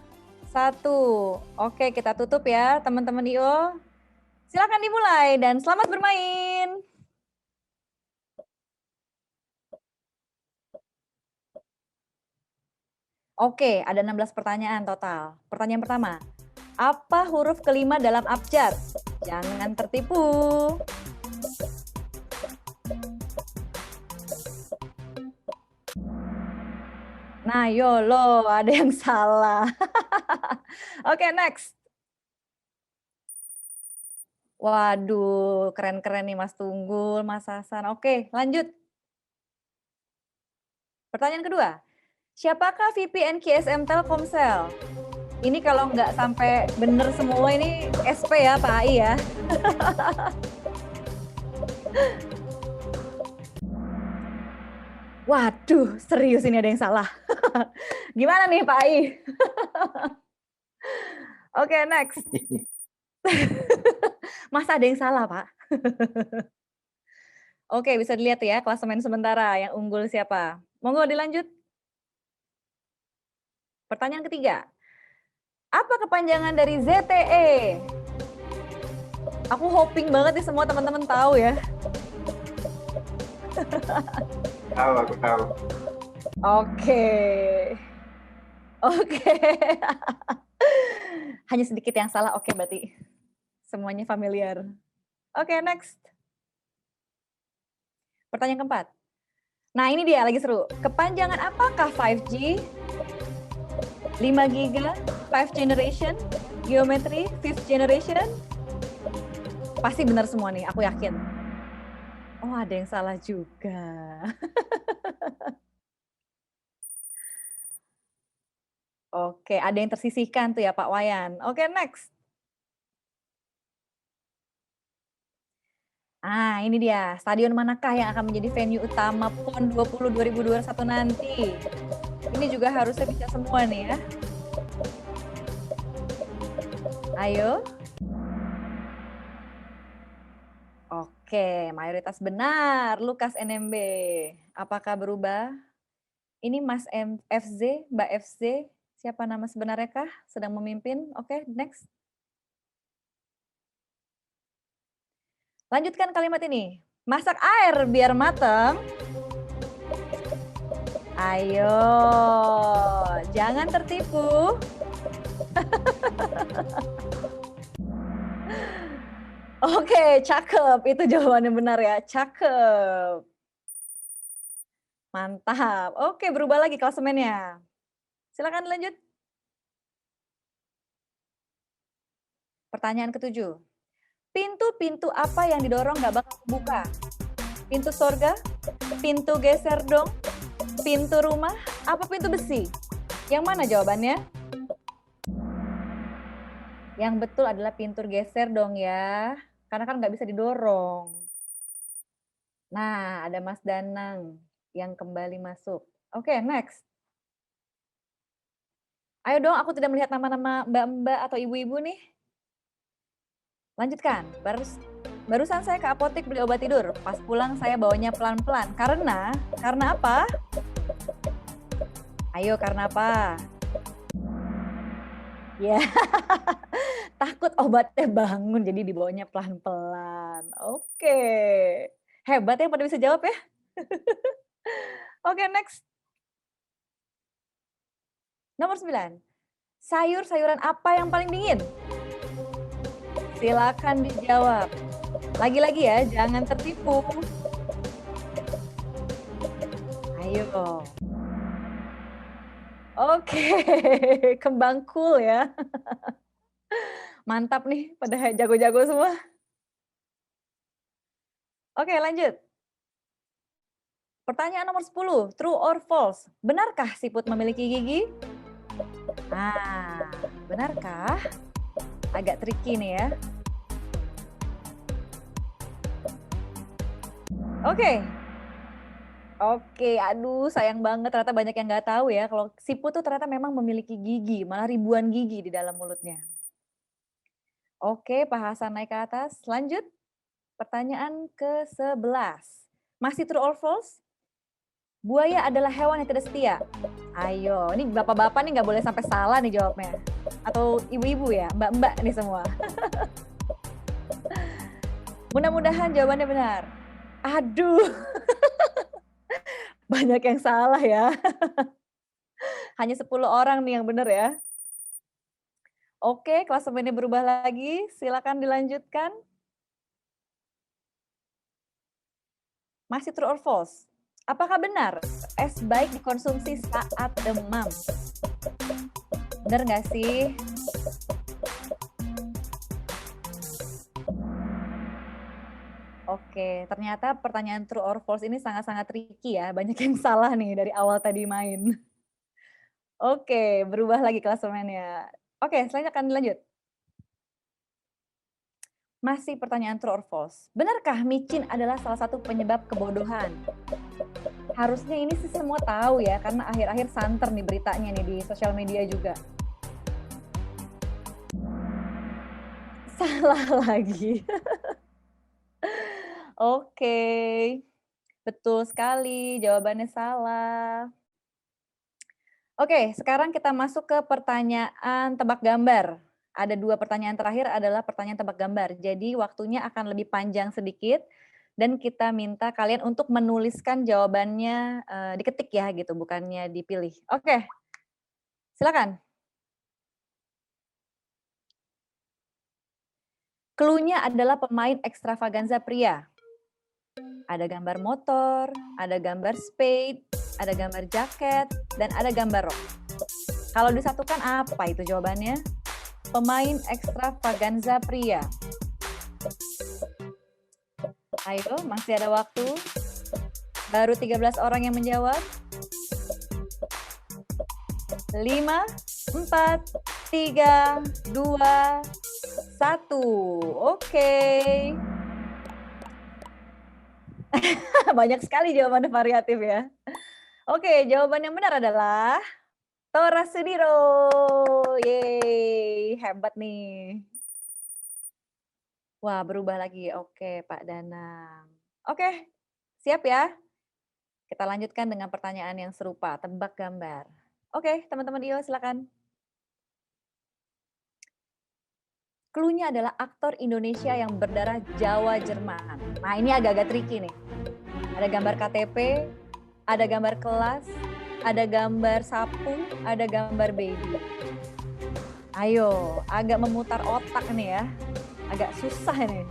1. Oke, kita tutup ya teman-teman IO. Silakan dimulai dan selamat bermain. Oke, ada 16 pertanyaan total. Pertanyaan pertama, apa huruf kelima dalam abjad? Jangan tertipu. Nah, YOLO, ada yang salah. Oke, next. Waduh, keren-keren nih Mas Tunggul, Mas Hasan. Oke, lanjut. Pertanyaan kedua, siapakah VP NKSM Telkomsel? Ini kalau nggak sampai bener semua ini SP ya Pak Ai ya. Waduh, serius ini ada yang salah. Gimana nih Pak Ai? Oke, next. Masa ada yang salah, Pak? Oke, bisa dilihat ya klasemen sementara yang unggul siapa. Monggo dilanjut. Pertanyaan ketiga. Apa kepanjangan dari ZTE? Aku hoping banget nih semua teman-teman tahu ya. Tahu, aku tahu. Oke. Hanya sedikit yang salah, oke berarti. Semuanya familiar. Oke, next. Pertanyaan keempat. Nah, ini dia lagi seru. Kepanjangan apakah 5G? 5 giga, 5 generation, geometry, 5th generation? Pasti benar semua nih, aku yakin. Oh, ada yang salah juga. Oke, ada yang tersisihkan tuh ya Pak Wayan. Oke, next. Ah, ini dia. Stadion manakah yang akan menjadi venue utama PON 20 2021 nanti? Ini juga harusnya bisa semua nih ya. Ayo. Oke, mayoritas benar. Lukas NMB. Apakah berubah? Ini Mas FZ, Mbak FZ. Siapa nama sebenarnya kah? Sedang memimpin. Oke, next. Lanjutkan kalimat ini. Masak air biar mateng. Ayo, jangan tertipu. Oke, cakep. Itu jawabannya benar ya. Cakep. Mantap. Oke, berubah lagi klasemennya. Silakan lanjut. Pertanyaan ketujuh. Pintu-pintu apa yang didorong nggak bakal buka? Pintu sorga? Pintu geser dong? Pintu rumah? Apa pintu besi? Yang mana jawabannya? Yang betul adalah pintu geser dong ya. Karena kan nggak bisa didorong. Nah, ada Mas Danang yang kembali masuk. Oke, next. Ayo dong, aku tidak melihat nama-nama mbak-mbak atau ibu-ibu nih. Lanjutkan. Barusan saya ke apotek beli obat tidur. Pas pulang saya bawanya pelan-pelan. Karena apa? Ayo, karena apa? Ya, takut obatnya bangun jadi dibawanya pelan-pelan. Oke. Hebat ya, pada bisa jawab ya. Oke, next. Nomor 9. Sayur-sayuran apa yang paling dingin? Silakan dijawab. Lagi-lagi ya, jangan tertipu. Ayo. Oke, kembang cool ya. Mantap nih, pada jago-jago semua. Oke, lanjut. Pertanyaan nomor 10, true or false? Benarkah siput memiliki gigi? Nah, benarkah? Agak tricky nih ya. Oke, aduh sayang banget ternyata banyak yang nggak tahu ya kalau siput tuh ternyata memang memiliki gigi, malah ribuan gigi di dalam mulutnya. Oke, Pak Hasan naik ke atas. Lanjut. Pertanyaan ke-11. Masih true or false? Buaya adalah hewan yang tidak setia. Ayo, ini bapak-bapak nih nggak boleh sampai salah nih jawabnya. Atau ibu-ibu ya, mbak-mbak nih semua. Mudah-mudahan jawabannya benar. Aduh, banyak yang salah ya. Hanya 10 orang nih yang benar ya. Oke, klasemennya berubah lagi. Silakan dilanjutkan. Masih true or false? Apakah benar es baik dikonsumsi saat demam? Benar nggak sih? Oke, ternyata pertanyaan true or false ini sangat-sangat tricky ya. Banyak yang salah nih dari awal tadi main. Oke, berubah lagi klasemennya. Oke, selanjutnya akan dilanjut. Masih pertanyaan true or false. Benarkah micin adalah salah satu penyebab kebodohan? Harusnya ini sih semua tahu ya, karena akhir-akhir santer nih beritanya nih di sosial media juga. Salah lagi. Oke, betul sekali, jawabannya salah. Oke, sekarang kita masuk ke pertanyaan tebak gambar. Ada 2 pertanyaan terakhir adalah pertanyaan tebak gambar. Jadi waktunya akan lebih panjang sedikit dan kita minta kalian untuk menuliskan jawabannya, diketik ya gitu, bukannya dipilih. Oke, silakan. Clue-nya adalah pemain ekstravaganza pria. Ada gambar motor, ada gambar spade, ada gambar jaket, dan ada gambar rok. Kalau disatukan apa itu jawabannya? Pemain ekstravaganza pria. Ayo, masih ada waktu. Baru 13 orang yang menjawab. 5, 4, 3, 2, 1. Oke. Banyak sekali jawabannya variatif ya. Oke, jawaban yang benar adalah Tora Sudiro. Yeay, hebat nih. Wah, berubah lagi. Oke, Pak Danang. Oke, siap ya? Kita lanjutkan dengan pertanyaan yang serupa, tebak gambar. Oke, teman-teman IO silakan. Clue-nya adalah aktor Indonesia yang berdarah Jawa Jerman. Nah, ini agak-agak tricky nih. Ada gambar KTP, ada gambar kelas, ada gambar sapu, ada gambar baby. Ayo, agak memutar otak nih ya. Agak susah nih.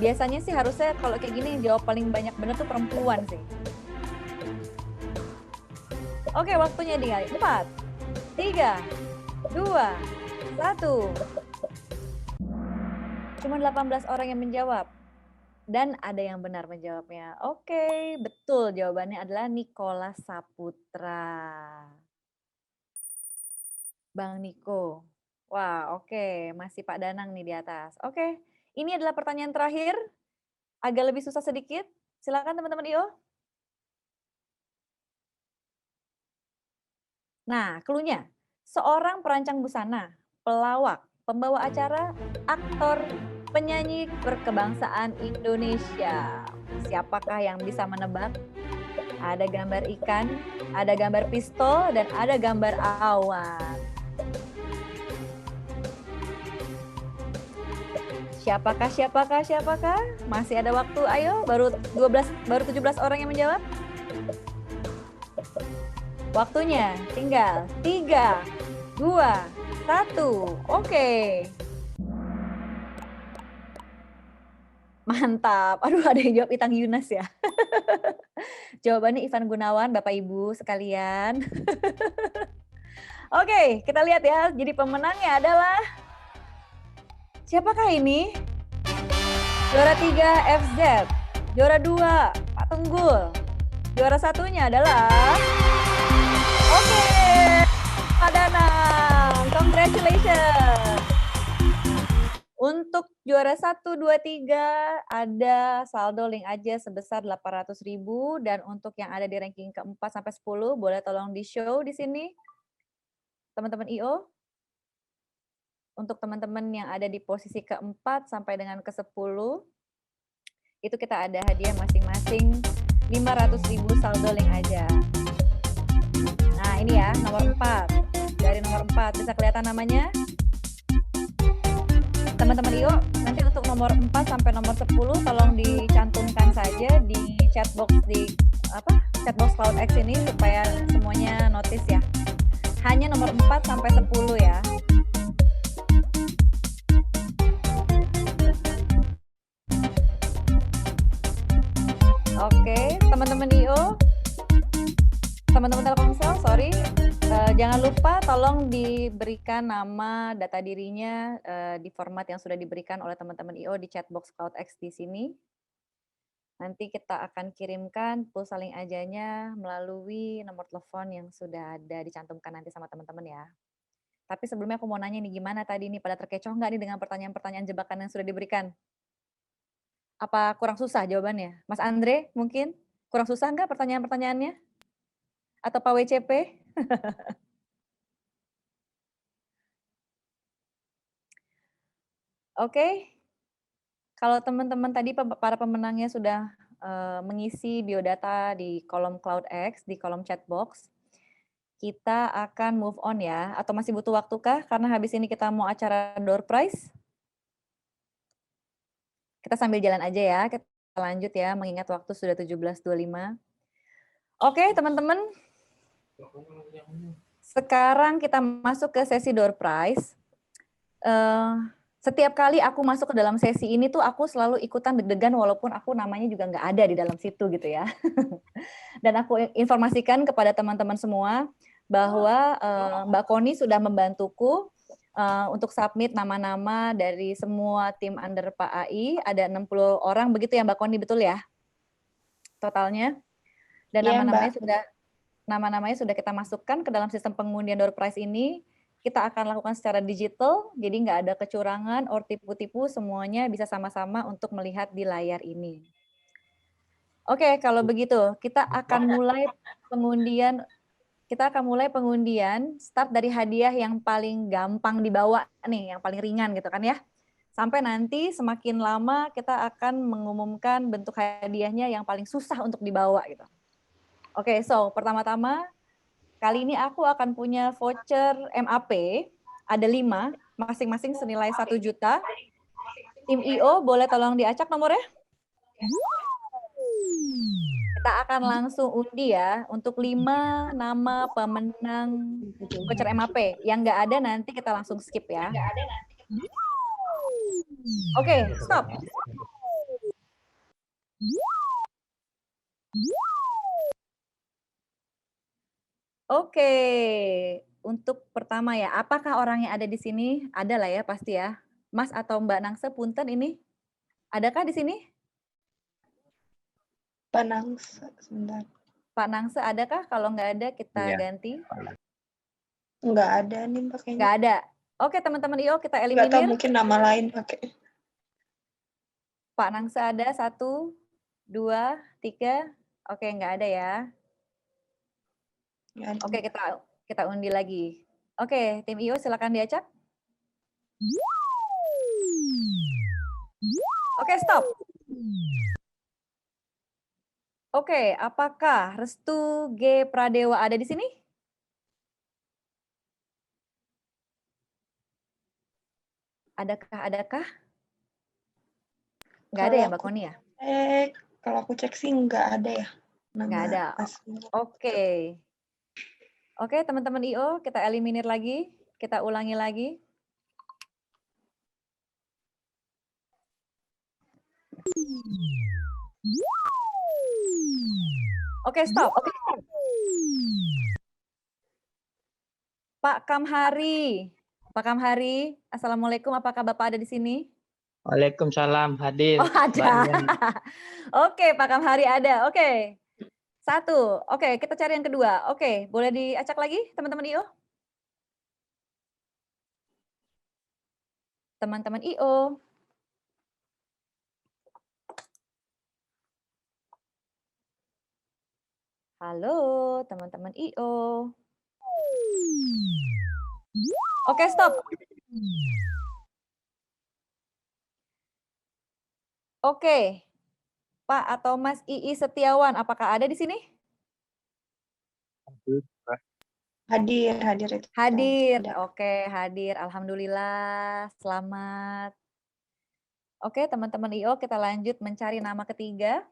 Biasanya sih harusnya kalau kayak gini yang jawab paling banyak bener tuh perempuan sih. Oke, waktunya nih. 4, 3, 2, 1. Cuma 18 orang yang menjawab. Dan ada yang benar menjawabnya. Oke, betul jawabannya adalah Nicholas Saputra. Bang Niko. Wah, oke. Masih Pak Danang nih di atas. Oke, ini adalah pertanyaan terakhir. Agak lebih susah sedikit. Silakan teman-teman IO. Nah, clue-nya. Seorang perancang busana, pelawak, pembawa acara, aktor, penyanyi berkebangsaan Indonesia. Siapakah yang bisa menebak? Ada gambar ikan, ada gambar pistol, dan ada gambar awan. Siapakah, siapakah, siapakah? Masih ada waktu, ayo. Baru 17 orang yang menjawab. Waktunya tinggal 3, 2, 1. Oke. Mantap. Aduh, ada yang jawab Itang Yunas ya. Jawabannya Ivan Gunawan, Bapak Ibu sekalian. Oke, kita lihat ya. Jadi pemenangnya adalah siapakah ini? Juara 3 FZ, juara 2 Pak Tunggul, juara satunya adalah oke, Pak Danang, congratulations. Untuk juara 1, 2, 3 ada saldo link aja sebesar 800.000 dan untuk yang ada di ranking ke-4 sampai 10 boleh tolong di-show di sini. Teman-teman IO. Untuk teman-teman yang ada di posisi ke-4 sampai dengan ke-10 itu kita ada hadiah masing-masing 500.000 saldo link aja. Nah, ini ya nomor 4. Dari nomor 4 bisa kelihatan namanya. Teman-teman IO, nanti untuk nomor 4 sampai nomor 10 tolong dicantumkan saja di chatbox chatbox CloudX ini supaya semuanya notice ya. Hanya nomor 4 sampai 10 ya. Oke, teman-teman IO, teman-teman Telkomsel, sorry, jangan lupa tolong diberikan nama data dirinya di format yang sudah diberikan oleh teman-teman IO di chatbox CloudX di sini. Nanti kita akan kirimkan pulsa link ajanya melalui nomor telepon yang sudah ada dicantumkan nanti sama teman-teman ya. Tapi sebelumnya aku mau nanya nih, gimana tadi nih, pada terkecoh nggak nih dengan pertanyaan-pertanyaan jebakan yang sudah diberikan? Apa kurang susah jawabannya? Mas Andre mungkin? Kurang susah nggak pertanyaan-pertanyaannya? Atau Pak WCP? Oke, kalau teman-teman tadi para pemenangnya sudah mengisi biodata di kolom CloudX, di kolom chat box, kita akan move on ya. Atau masih butuh waktu kah? Karena habis ini kita mau acara door prize. Kita sambil jalan aja ya, kita lanjut ya, mengingat waktu sudah 17.25. Oke, teman-teman. Sekarang kita masuk ke sesi door prize. Setiap kali aku masuk ke dalam sesi ini tuh aku selalu ikutan deg-degan walaupun aku namanya juga nggak ada di dalam situ gitu ya. Dan aku informasikan kepada teman-teman semua bahwa Mbak Koni sudah membantuku untuk submit nama-nama dari semua tim under Pak AI. Ada 60 orang begitu ya Mbak Koni, betul ya? Totalnya. Dan Iya, nama-namanya sudah kita masukkan ke dalam sistem pengundian door prize ini. Kita akan lakukan secara digital, jadi nggak ada kecurangan or tipu-tipu, semuanya bisa sama-sama untuk melihat di layar ini. Oke, kalau begitu kita akan mulai pengundian, start dari hadiah yang paling gampang dibawa nih, yang paling ringan gitu kan ya. Sampai nanti semakin lama kita akan mengumumkan bentuk hadiahnya yang paling susah untuk dibawa gitu. Oke, so pertama-tama kali ini aku akan punya voucher MAP, ada 5, masing-masing senilai 1 juta. Tim IO boleh tolong diacak nomornya? Kita akan langsung undi ya, untuk 5 nama pemenang voucher MAP. Yang nggak ada nanti kita langsung skip ya. Oke, stop. Oke, untuk pertama ya, apakah orang yang ada di sini? Ada lah ya pasti ya. Mas atau Mbak Nangse, punten ini. Adakah di sini? Pak Nangse, sebentar. Pak Nangse adakah? Kalau nggak ada kita ganti. Nggak ada nih pakainya. Nggak ada. Oke teman-teman IO kita Nggak tahu, eliminir. mungkin nama lain pakai. Pak Nangse ada 1, 2, 3. Oke nggak ada ya. Nggak ada. Oke kita undi lagi. Oke tim IO silakan diacak. Oke stop. Oke, apakah Restu G Pradewa ada di sini? Adakah? Nggak ada ya Mbak Koni ya? Kalau aku cek sih nggak ada ya. Nggak ada. Oke. Oke, teman-teman IO, kita eliminir lagi. Kita ulangi lagi. Oke, stop. Pak Kamhari. Pak Kamhari, Assalamualaikum. Apakah Bapak ada di sini? Waalaikumsalam, hadir. Oh, ada. Oke, Pak Kamhari ada. Oke. 1. Oke, kita cari yang kedua. Oke, boleh diacak lagi teman-teman IO? Teman-teman IO. Halo, teman-teman IO. Oke, stop. Oke. Pak atau Mas II Setiawan, apakah ada di sini? Hadir. Hadir. Oke, hadir. Alhamdulillah. Selamat. Oke, teman-teman IO, kita lanjut mencari nama ketiga.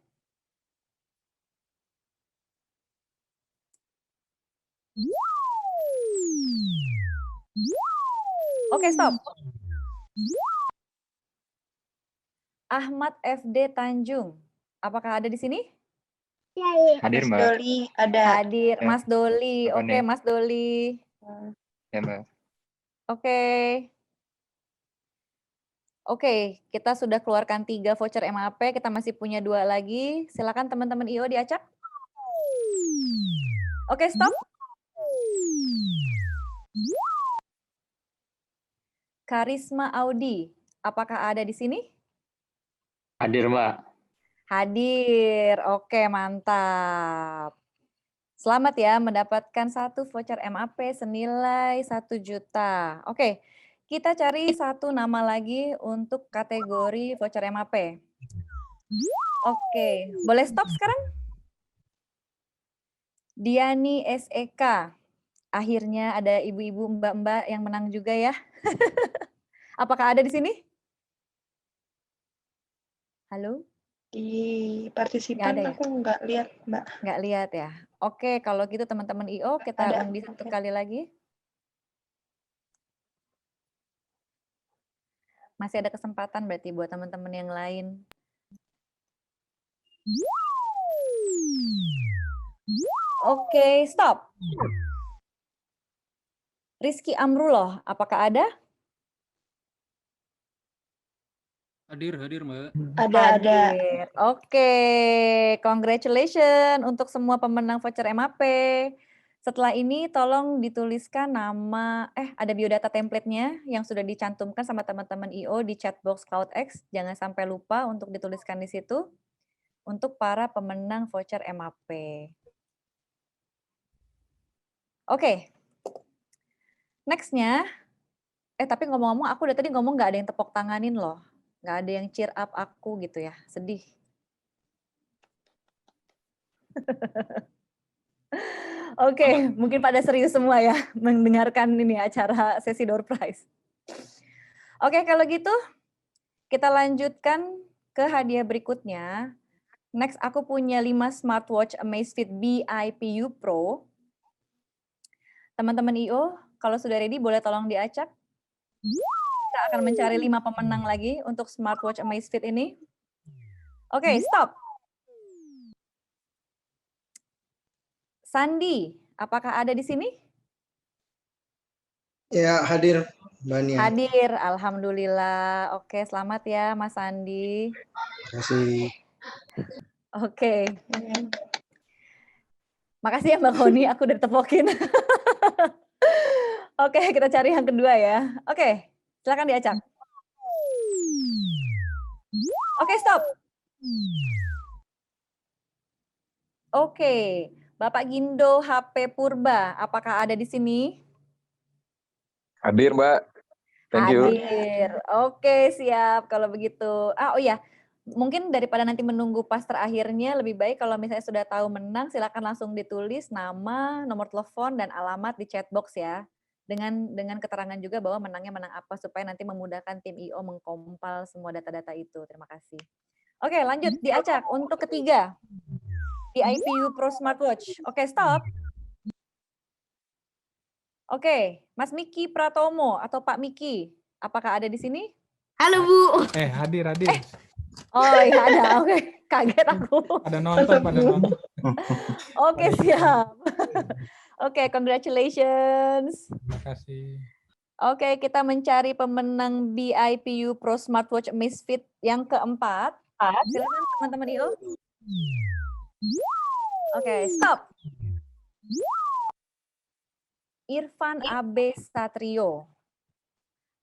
Oke, stop. Ahmad FD Tanjung. Apakah ada di sini? Hadir, Mbak. Mas Doli ada. Hadir. Mas Doli. Oke, Mas Doli. Ya, Mbak. Oke. Oke, kita sudah keluarkan 3 voucher MAP, kita masih punya 2 lagi. Silakan teman-teman IO diacak. Oke, stop. Karisma Audi, apakah ada di sini? Hadir, Mbak. Hadir. Oke, mantap. Selamat ya mendapatkan 1 voucher MAP senilai 1 juta. Oke, kita cari 1 nama lagi untuk kategori voucher MAP. Oke, boleh stop sekarang? Diani SEK. Akhirnya ada ibu-ibu, mbak-mbak yang menang juga ya. Apakah ada di sini? Halo? Di partisipan ya? aku nggak lihat, Mbak. Nggak lihat ya. Oke, kalau gitu teman-teman IO kita Ada. undi 1 kali lagi. Masih ada kesempatan berarti buat teman-teman yang lain. Oke, stop. Rizky Amrullah, apakah ada? Hadir, Mbak. Ada. Hadir. Oke, congratulations untuk semua pemenang voucher MAP. Setelah ini tolong dituliskan nama, ada biodata template-nya yang sudah dicantumkan sama teman-teman IO di chatbox CloudX. Jangan sampai lupa untuk dituliskan di situ untuk para pemenang voucher MAP. Oke. Next-nya, tapi ngomong-ngomong aku udah tadi ngomong nggak ada yang tepuk tanganin loh. Nggak ada yang cheer up aku gitu ya, sedih. Oke, mungkin pada serius semua ya mendengarkan ini acara sesi door prize. Oke, kalau gitu kita lanjutkan ke hadiah berikutnya. Next, aku punya 5 smartwatch Amazfit BIPU Pro. Teman-teman IO, kalau sudah ready boleh tolong diacak. Kita akan mencari 5 pemenang lagi untuk smartwatch Amazfit ini. Oke, stop. Sandi, apakah ada di sini? Ya, hadir, Mbak Nia. Hadir, alhamdulillah. Oke, selamat ya Mas Sandi. Terima kasih. Oke. Makasih ya Mbak Koni, aku udah ditepokin. Oke, kita cari yang kedua ya. Oke, silakan diacak. Oke, stop. Oke, Bapak Gindo HP Purba, apakah ada di sini? Hadir, Mbak. Thank you. Hadir. Oke, siap kalau begitu. Oh ya, mungkin daripada nanti menunggu pas terakhirnya, lebih baik kalau misalnya sudah tahu menang, silakan langsung ditulis nama, nomor telepon, dan alamat di chatbox ya. Dengan keterangan juga bahwa menangnya menang apa, supaya nanti memudahkan tim IO mengkompal semua data-data itu. Terima kasih. Oke, lanjut, diacak. Untuk ketiga, BIPU Pro Smartwatch. Oke, stop. Oke, Mas Miki Pratomo atau Pak Miki, apakah ada di sini? Halo Bu. Hadir. Oh iya ada, oke. Kaget aku. Pada nonton. Oke, siap. Oke, congratulations. Terima kasih. Oke, kita mencari pemenang BIPU Pro Smartwatch Amazfit yang keempat. Silakan teman-teman IO. Oke, stop. Irfan AB Satrio.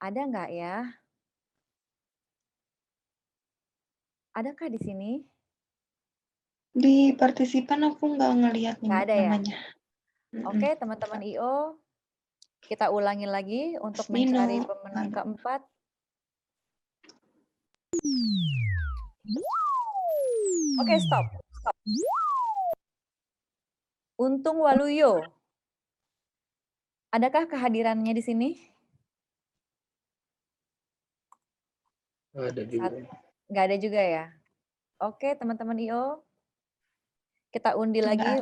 Ada nggak ya? Adakah di sini? Di partisipan aku nggak ngelihat Nggak ada namanya. Ya? Oke, teman-teman IO. Kita ulangi lagi untuk mencari pemenang keempat. Oke, stop. Untung Waluyo. Adakah kehadirannya di sini? Ada juga. Nggak ada juga ya? Oke, teman-teman IO. Kita undi lagi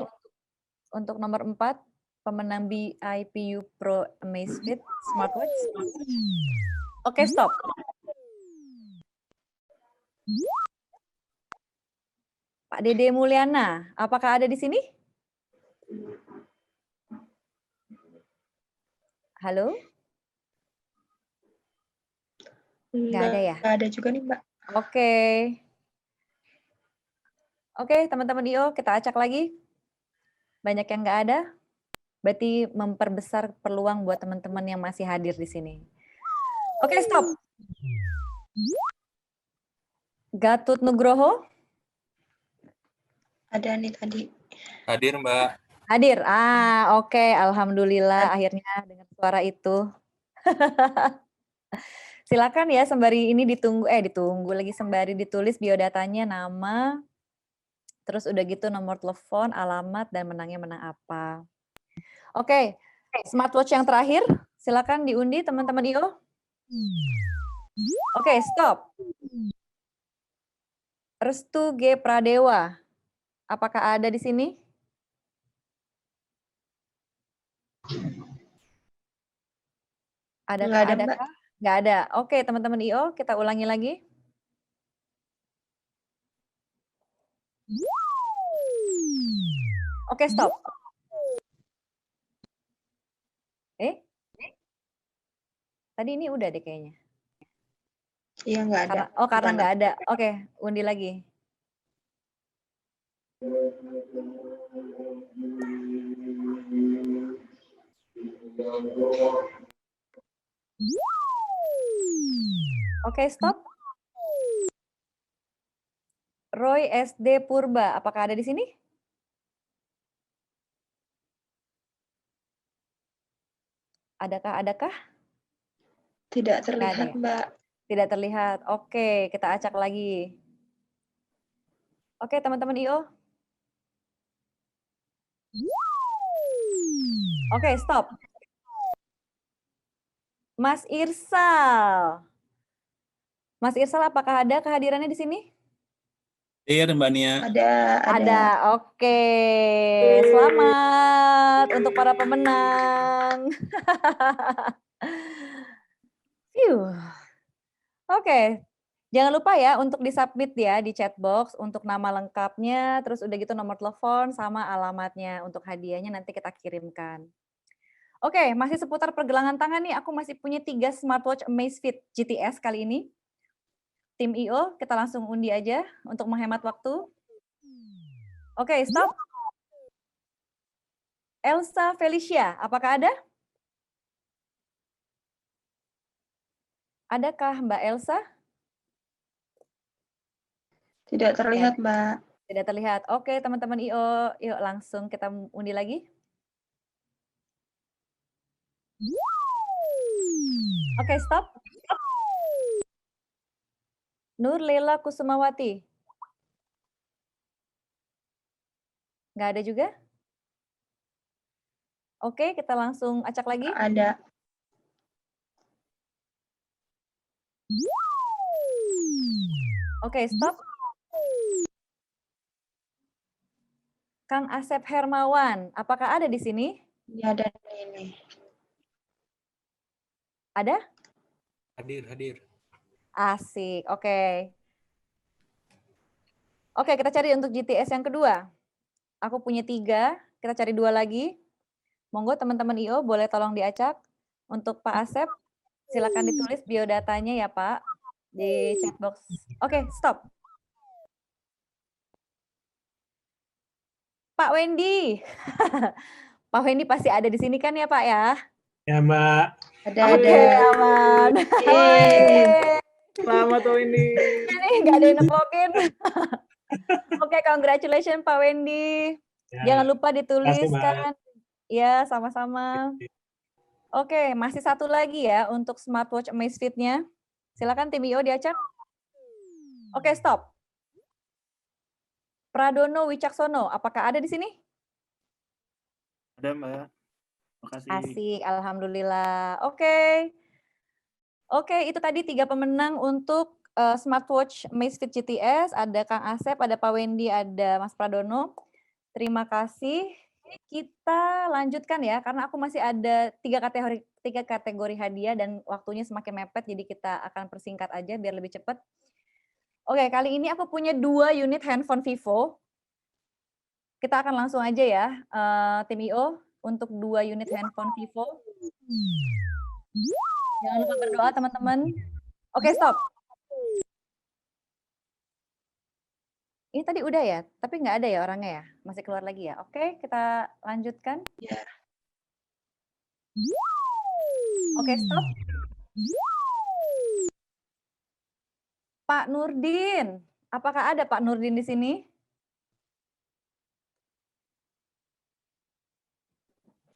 untuk nomor 4, pemenang BIPU Pro Amazfit Smartwatch. Oke, stop. Pak Dede Mulyana, apakah ada di sini? Halo? Nggak ada ya? Nggak ada juga nih, Mbak. Oke. Oke, teman-teman IO, kita acak lagi. Banyak yang nggak ada. Berarti memperbesar peluang buat teman-teman yang masih hadir di sini. Oke, stop. Gatot Nugroho. Ada nih tadi. Hadir, Mbak. Hadir. Oke. Alhamdulillah akhirnya dengan suara itu. Silakan ya sembari ini ditunggu lagi sembari ditulis biodatanya, nama, terus udah gitu nomor telepon, alamat, dan menangnya menang apa. Oke, smartwatch yang terakhir, silakan diundi teman-teman IO. Oke, stop. Restu G. Pradewa, apakah ada di sini? Nggak ada, Mbak. Adakah? Nggak ada. Oke, teman-teman IO, kita ulangi lagi. Oke, stop. Tadi ini udah deh kayaknya. Iya, nggak ada. Karena nggak ada. Oke, undi lagi. Oke, stop. Roy SD Purba, apakah ada di sini? Adakah? Tidak terlihat, Mbak. Tidak terlihat. Oke, kita acak lagi. Oke, teman-teman IO. Oke, stop. Mas Irsal. Mas Irsal, apakah ada kehadirannya di sini? Iya, Mbak Nia. Ada. Oke. Selamat untuk para pemenang. Oke. Jangan lupa ya untuk disubmit ya di chat box untuk nama lengkapnya, terus udah gitu nomor telepon sama alamatnya untuk hadiahnya nanti kita kirimkan. Oke, masih seputar pergelangan tangan nih, aku masih punya 3 smartwatch Amazfit GTS kali ini. Tim IO, kita langsung undi aja untuk menghemat waktu. Oke, stop. Elsa Felicia, apakah ada? Adakah Mbak Elsa? Tidak terlihat, Mbak. Tidak terlihat. Oke, teman-teman IO, yuk langsung kita undi lagi. Oke, stop. Nur Lela Kusumawati. Nggak ada juga? Oke, kita langsung acak lagi. Ada. Oke, stop. Kang Asep Hermawan, apakah ada di sini? Ya, ada ini. Ada? Hadir. Asik, oke. Oke, kita cari untuk GTS yang kedua. Aku punya 3, kita cari 2 lagi. Monggo teman-teman IO boleh tolong diacak. Untuk Pak Asep, silakan ditulis biodatanya ya Pak di chat box. Oke, stop. Pak Wendy. Pak Wendy pasti ada di sini kan ya Pak ya? Ya Mbak. Ada. Aman. Selamat Wendy. Ini nggak ada yang nepokin. Oke, congratulations Pak Wendy. Ya, jangan lupa dituliskan. Mbak. Ya, sama-sama. Oke, masih satu lagi ya untuk smartwatch Amazfit-nya. Silakan tim IO diacak. Oke, stop. Pradono Wicaksono, apakah ada di sini? Ada Mbak. Makasih. Asik, alhamdulillah. Oke. Oke, itu tadi 3 pemenang untuk smartwatch Amazfit GTS. Ada Kang Asep, ada Pak Wendy, ada Mas Pradono. Terima kasih. Kita lanjutkan ya, karena aku masih ada 3 kategori hadiah dan waktunya semakin mepet, jadi kita akan persingkat aja biar lebih cepat. Oke, kali ini aku punya 2 unit handphone Vivo. Kita akan langsung aja ya, tim IO, untuk 2 unit handphone Vivo. Jangan lupa berdoa teman-teman. Oke, stop. Ini tadi udah ya, tapi nggak ada ya orangnya ya? Masih keluar lagi ya? Oke, kita lanjutkan. Ya. Oke, stop. Pak Nurdin. Apakah ada Pak Nurdin di sini?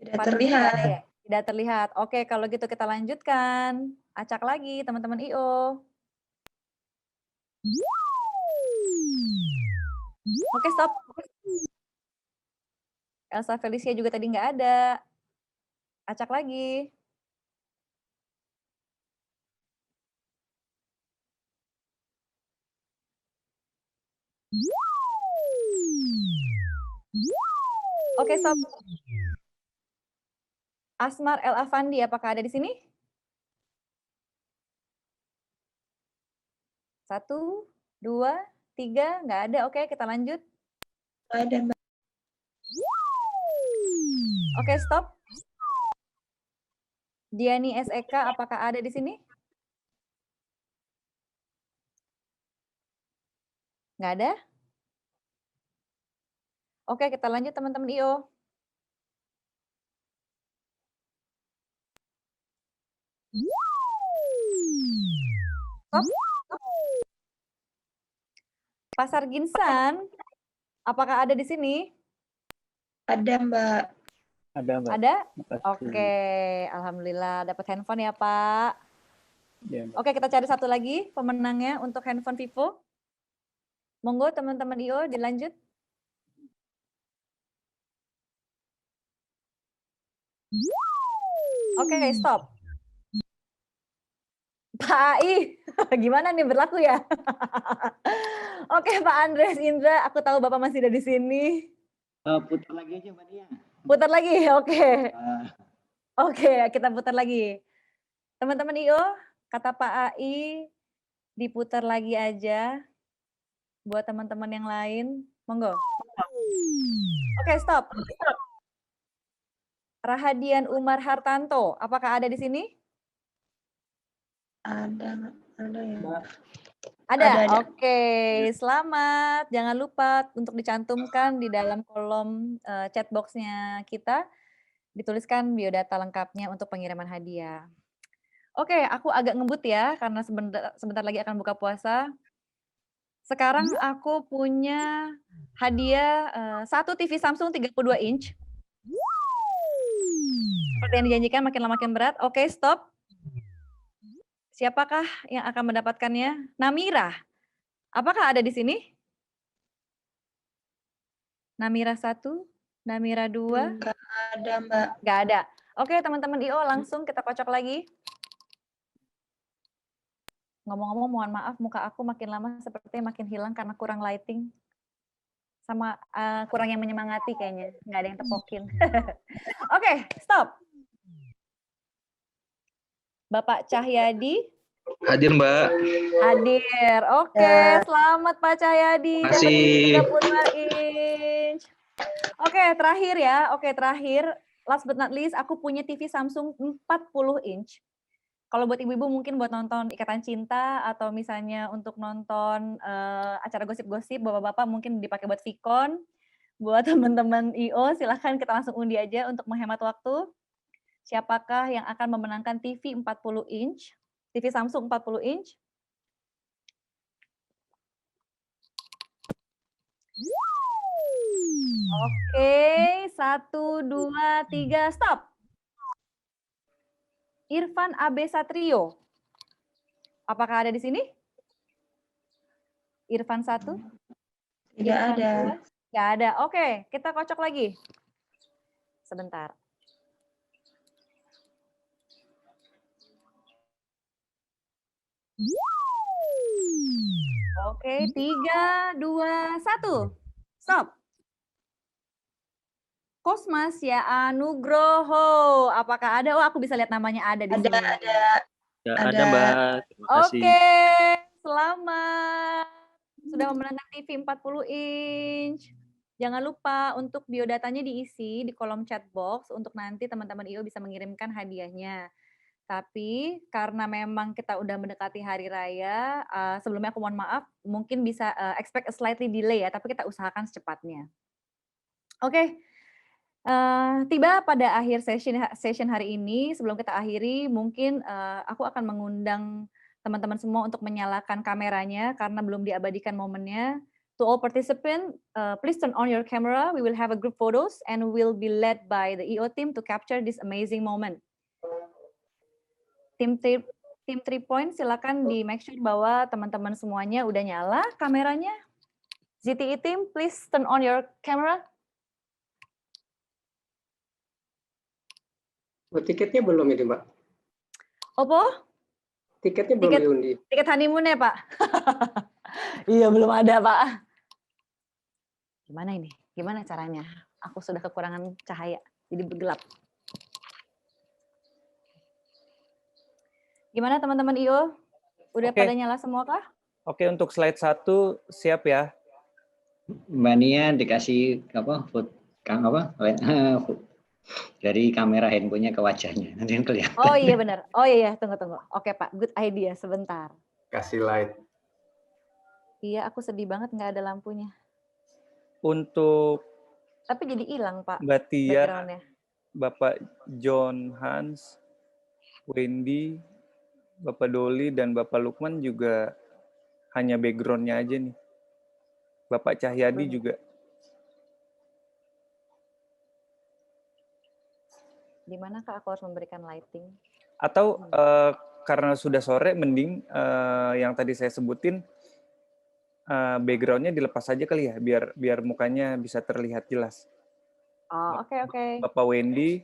Tidak Pak Nurdin nggak terlihat. ada ya? Tidak terlihat. Oke, kalau gitu kita lanjutkan. Acak lagi teman-teman IO. Oke, stop. Elsa Felicia juga tadi nggak ada. Acak lagi. Oke, stop. Asmar El Afandi, apakah ada di sini? 1, 2, 3, nggak ada. Oke, kita lanjut. Ada, Mbak. Oke, stop. Diani SEK, apakah ada di sini? Nggak ada? Oke, kita lanjut teman-teman IO. Stop. Pasar Ginsan, apakah ada di sini? Ada, Mbak. Ada, Mbak. Ada? Makasih. Oke, alhamdulillah dapat handphone ya, Pak. Ya, Mbak. Oke, kita cari satu lagi pemenangnya untuk handphone Vivo. Monggo teman-teman IO dilanjut. Oke, stop. Pak AI, gimana nih berlaku ya? Oke, Pak Andres Indra, aku tahu Bapak masih ada di sini. Putar lagi aja Mbak Nia. Putar lagi, oke. Oke, kita putar lagi. Teman-teman IO, kata Pak AI, diputar lagi aja. Buat teman-teman yang lain, monggo. Oke, stop. Rahadian Umar Hartanto, apakah ada di sini? Ada ya. Mbak. Ada? Ada. Oke, selamat. Jangan lupa untuk dicantumkan di dalam kolom chat box-nya kita. Dituliskan biodata lengkapnya untuk pengiriman hadiah. Oke, aku agak ngebut ya, karena sebentar lagi akan buka puasa. Sekarang aku punya hadiah satu TV Samsung 32 inch. Seperti yang dijanjikan makin lama makin berat. Oke, stop. Siapakah yang akan mendapatkannya? Namira. Apakah ada di sini? Namira 1, Namira 2. Enggak ada, Mbak. Enggak ada. Oke, teman-teman IO, langsung kita kocok lagi. Ngomong-ngomong, mohon maaf, muka aku makin lama sepertinya makin hilang karena kurang lighting. Sama kurang yang menyemangati kayaknya. Nggak ada yang tepokin. Oke, stop. Bapak Cahyadi. Hadir, Mbak. Hadir. Oke, selamat Pak Cahyadi. Terima kasih. 32 inch. Oke, terakhir ya. Oke, terakhir. Last but not least, aku punya TV Samsung 40 inch. Kalau buat ibu-ibu mungkin buat nonton Ikatan Cinta atau misalnya untuk nonton acara gosip-gosip, bapak-bapak mungkin dipakai buat Vicon. Buat teman-teman IO, silahkan kita langsung undi aja untuk menghemat waktu. Siapakah yang akan memenangkan TV 40 inch? TV Samsung 40 inch? Oke, 1, 2, 3, stop. Irfan AB Satrio. Apakah ada di sini? Irfan 1? Tidak ada. Tidak ada. Oke, kita kocok lagi. Sebentar. Oke, 3, 2, 1. Stop. Kosmasya Anugroho. Apakah ada? Oh, aku bisa lihat namanya ada di sini. Ada, Mbak. Terima kasih. Oke, selamat. Sudah memenangkan TV 40 inch. Jangan lupa untuk biodatanya diisi di kolom chat box untuk nanti teman-teman IO bisa mengirimkan hadiahnya. Tapi karena memang kita udah mendekati hari raya, sebelumnya aku mohon maaf, mungkin bisa expect a slightly delay ya, tapi kita usahakan secepatnya. Oke, tiba pada akhir session hari ini. Sebelum kita akhiri, mungkin aku akan mengundang teman-teman semua untuk menyalakan kameranya karena belum diabadikan momennya. To all participants, please turn on your camera. We will have a group photos and will be led by the EO team to capture this amazing moment. Tim 3 point, silakan di make sure bahwa teman-teman semuanya udah nyala kameranya. ZTE team, please turn on your camera. Tiketnya belum ini, Mbak. Opo? Tiketnya belum diundi. Tiket honeymoon ya, Pak? Iya, belum ada, Pak. Gimana ini? Gimana caranya? Aku sudah kekurangan cahaya, jadi bergelap. Gimana teman-teman IO? Udah pada nyala semua kah? Oke, untuk slide 1 siap ya. Mbak Nia dikasih dari kamera handphonenya ke wajahnya, nanti yang kelihatan. Oh iya benar. Oh iya, tunggu. Oke Pak, good idea, sebentar. Kasih light. Iya, aku sedih banget nggak ada lampunya. Untuk Tapi jadi hilang Pak. Mbak Tia, background-nya. Bapak John Hans, Wendy, Bapak Doli, dan Bapak Lukman juga hanya background-nya aja nih. Bapak Cahyadi juga. Di mana Kak aku harus memberikan lighting? Atau karena sudah sore, mending yang tadi saya sebutin, background-nya dilepas aja kali ya, biar mukanya bisa terlihat jelas. Oh, oke. Bapak Wendy,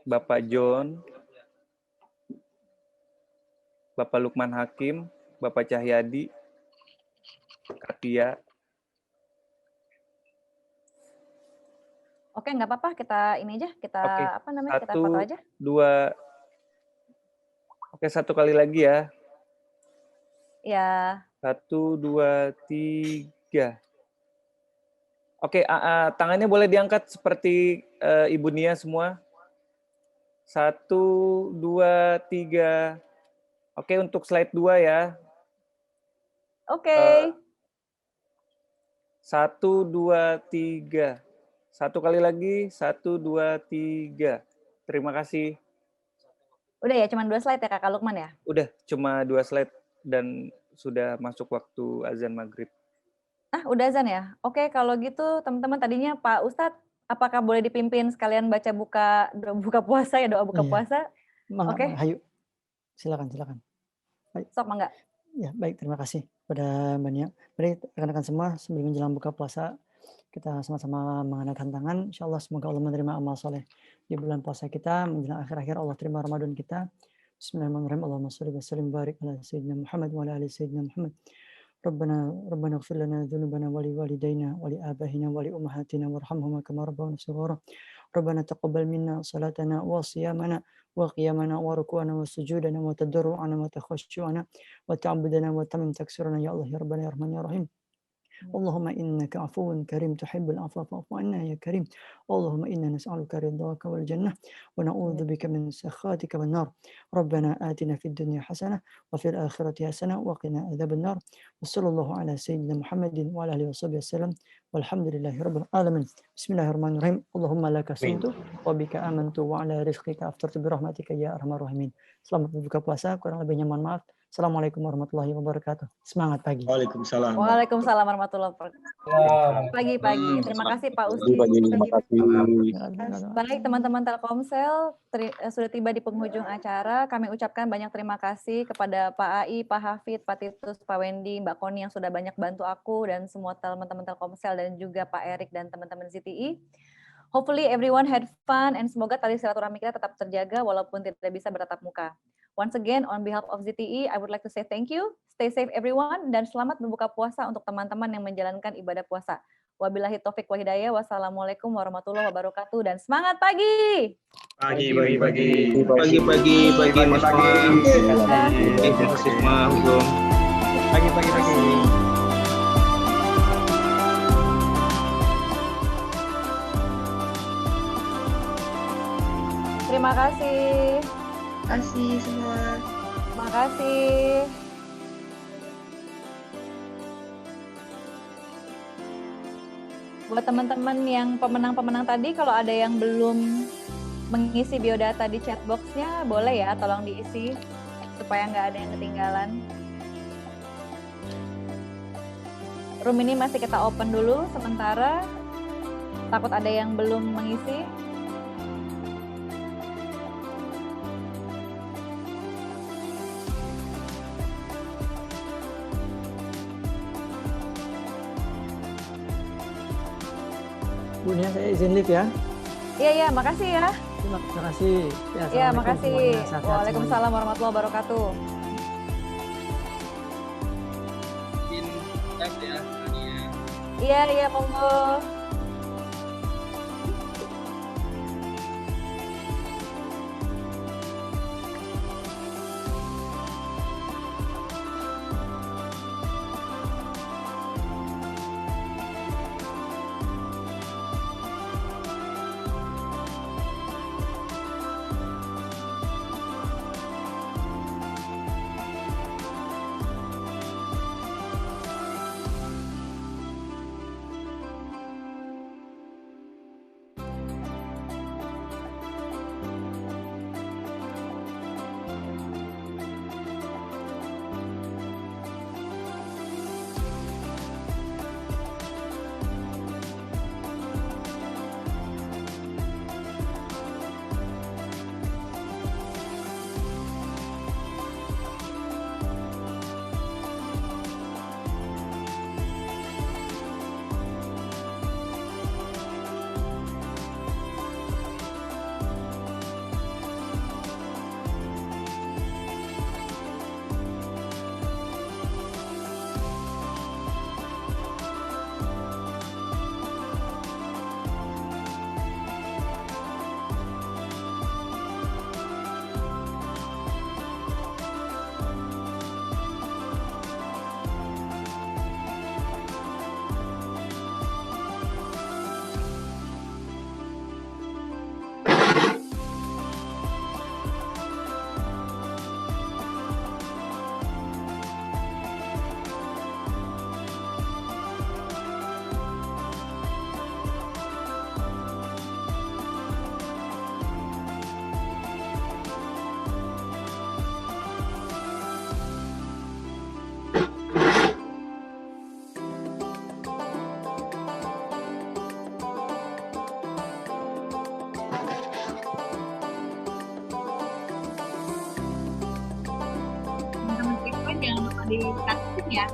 Bapak John, Bapak Lukman Hakim, Bapak Cahyadi, Katia. Oke, nggak apa-apa, kita ini aja, kita kita foto aja. 2, oke, 1 kali lagi ya. Ya. 1, 2, 3. Oke, tangannya boleh diangkat seperti Ibu Nia semua. 1, 2, 3. Oke, untuk slide 2 ya. Oke. 1, 2, 3. 1 kali lagi, 1, 2, 3. Terima kasih. Udah ya, cuma 2 slide ya Kakak Lukman ya? Udah, cuma 2 slide dan sudah masuk waktu azan maghrib. Udah azan ya? Oke, kalau gitu teman-teman tadinya Pak Ustadz, apakah boleh dipimpin sekalian baca buka puasa ya, doa buka puasa? Oke. Hayu, silakan. Baik. Sok mangga. Ya, baik, terima kasih pada Mbak Nia. Baik, rekan-rekan semua, sebelum menjelang buka puasa, kita sama-sama mengangkat tangan. Insyaallah semoga Allah menerima amal soleh di bulan puasa kita, menjelang akhir-akhir Allah terima Ramadan kita. Bismillahirrahmanirrahim. Allahumma shalli wa sallim barik ala sayyidina Muhammad wa ala ali sayyidina Muhammad. Rabbana ighfir lana dhunubana wa li walidayna wa li abahina wa li ummahatina warhamhuma kama rabbawna shighara. Rabbana taqabbal minna salatana wa siyamana wa qiyamana wa ruku'ana wa sujudana wa tadarru'ana wa takhashu'ana wa ta'abbudana wa tamim taksirana ya Allah ya Rabbana ya Rahman ya Rahim. Allahumma innaka afuwun karim tuhibbul afwa fa'fu anna ya karim. Allahumma inna nas'aluka ridhaka wal jannah wa na'udzubika min sakhatika wan nar. Rabbana atina fid dunya hasanah wa fil akhirati hasanah wa qina adzaban nar. Wassallallahu ala sayyidina Muhammadin wa ala alihi wasallam. Walhamdulillahi rabbil alamin. Bismillahirrahmanirrahim. Allahumma laka sumtu wa bika amantu wa ala rizqika aftartu bi rahmatika ya arhamar rahimin. Selamat berbuka puasa, kurang lebihnya mohon maaf. Assalamualaikum warahmatullahi wabarakatuh. Semangat pagi. Waalaikumsalam. Waalaikumsalam warahmatullahi wabarakatuh. Pagi-pagi. Terima kasih Pak Usti. Terima kasih. Baik teman-teman Telkomsel, sudah tiba di penghujung acara. Kami ucapkan banyak terima kasih kepada Pak Ai, Pak Hafid, Pak Titus, Pak Wendy, Mbak Koni yang sudah banyak bantu aku dan semua teman-teman Telkomsel dan juga Pak Erik dan teman-teman ZTE. Hopefully everyone had fun and semoga tali silaturahmi kita tetap terjaga walaupun tidak bisa bertatap muka. Once again, on behalf of ZTE, I would like to say thank you, stay safe everyone, dan selamat berbuka puasa untuk teman-teman yang menjalankan ibadah puasa. Wabillahi taufik wa hidayah, wassalamualaikum warahmatullahi wabarakatuh, dan semangat pagi! Pagi, Mas Bang. Terima kasih semua, Bung. Pagi. Terima kasih. Kasih semua. Makasih. Buat teman-teman yang pemenang-pemenang tadi, kalau ada yang belum mengisi biodata di chat box-nya, boleh ya tolong diisi supaya nggak ada yang ketinggalan. Room ini masih kita open dulu sementara, takut ada yang belum mengisi. Bu Nia, saya izin live ya. Iya, makasih ya. Terima kasih. Ya, Iya, assalamualaikum makasih. semuanya. Sehat-sehat Waalaikumsalam warahmatullahi wabarakatuh. Iya, monggo. Teman-teman Bitcoin jangan lupa di-subscribe ya.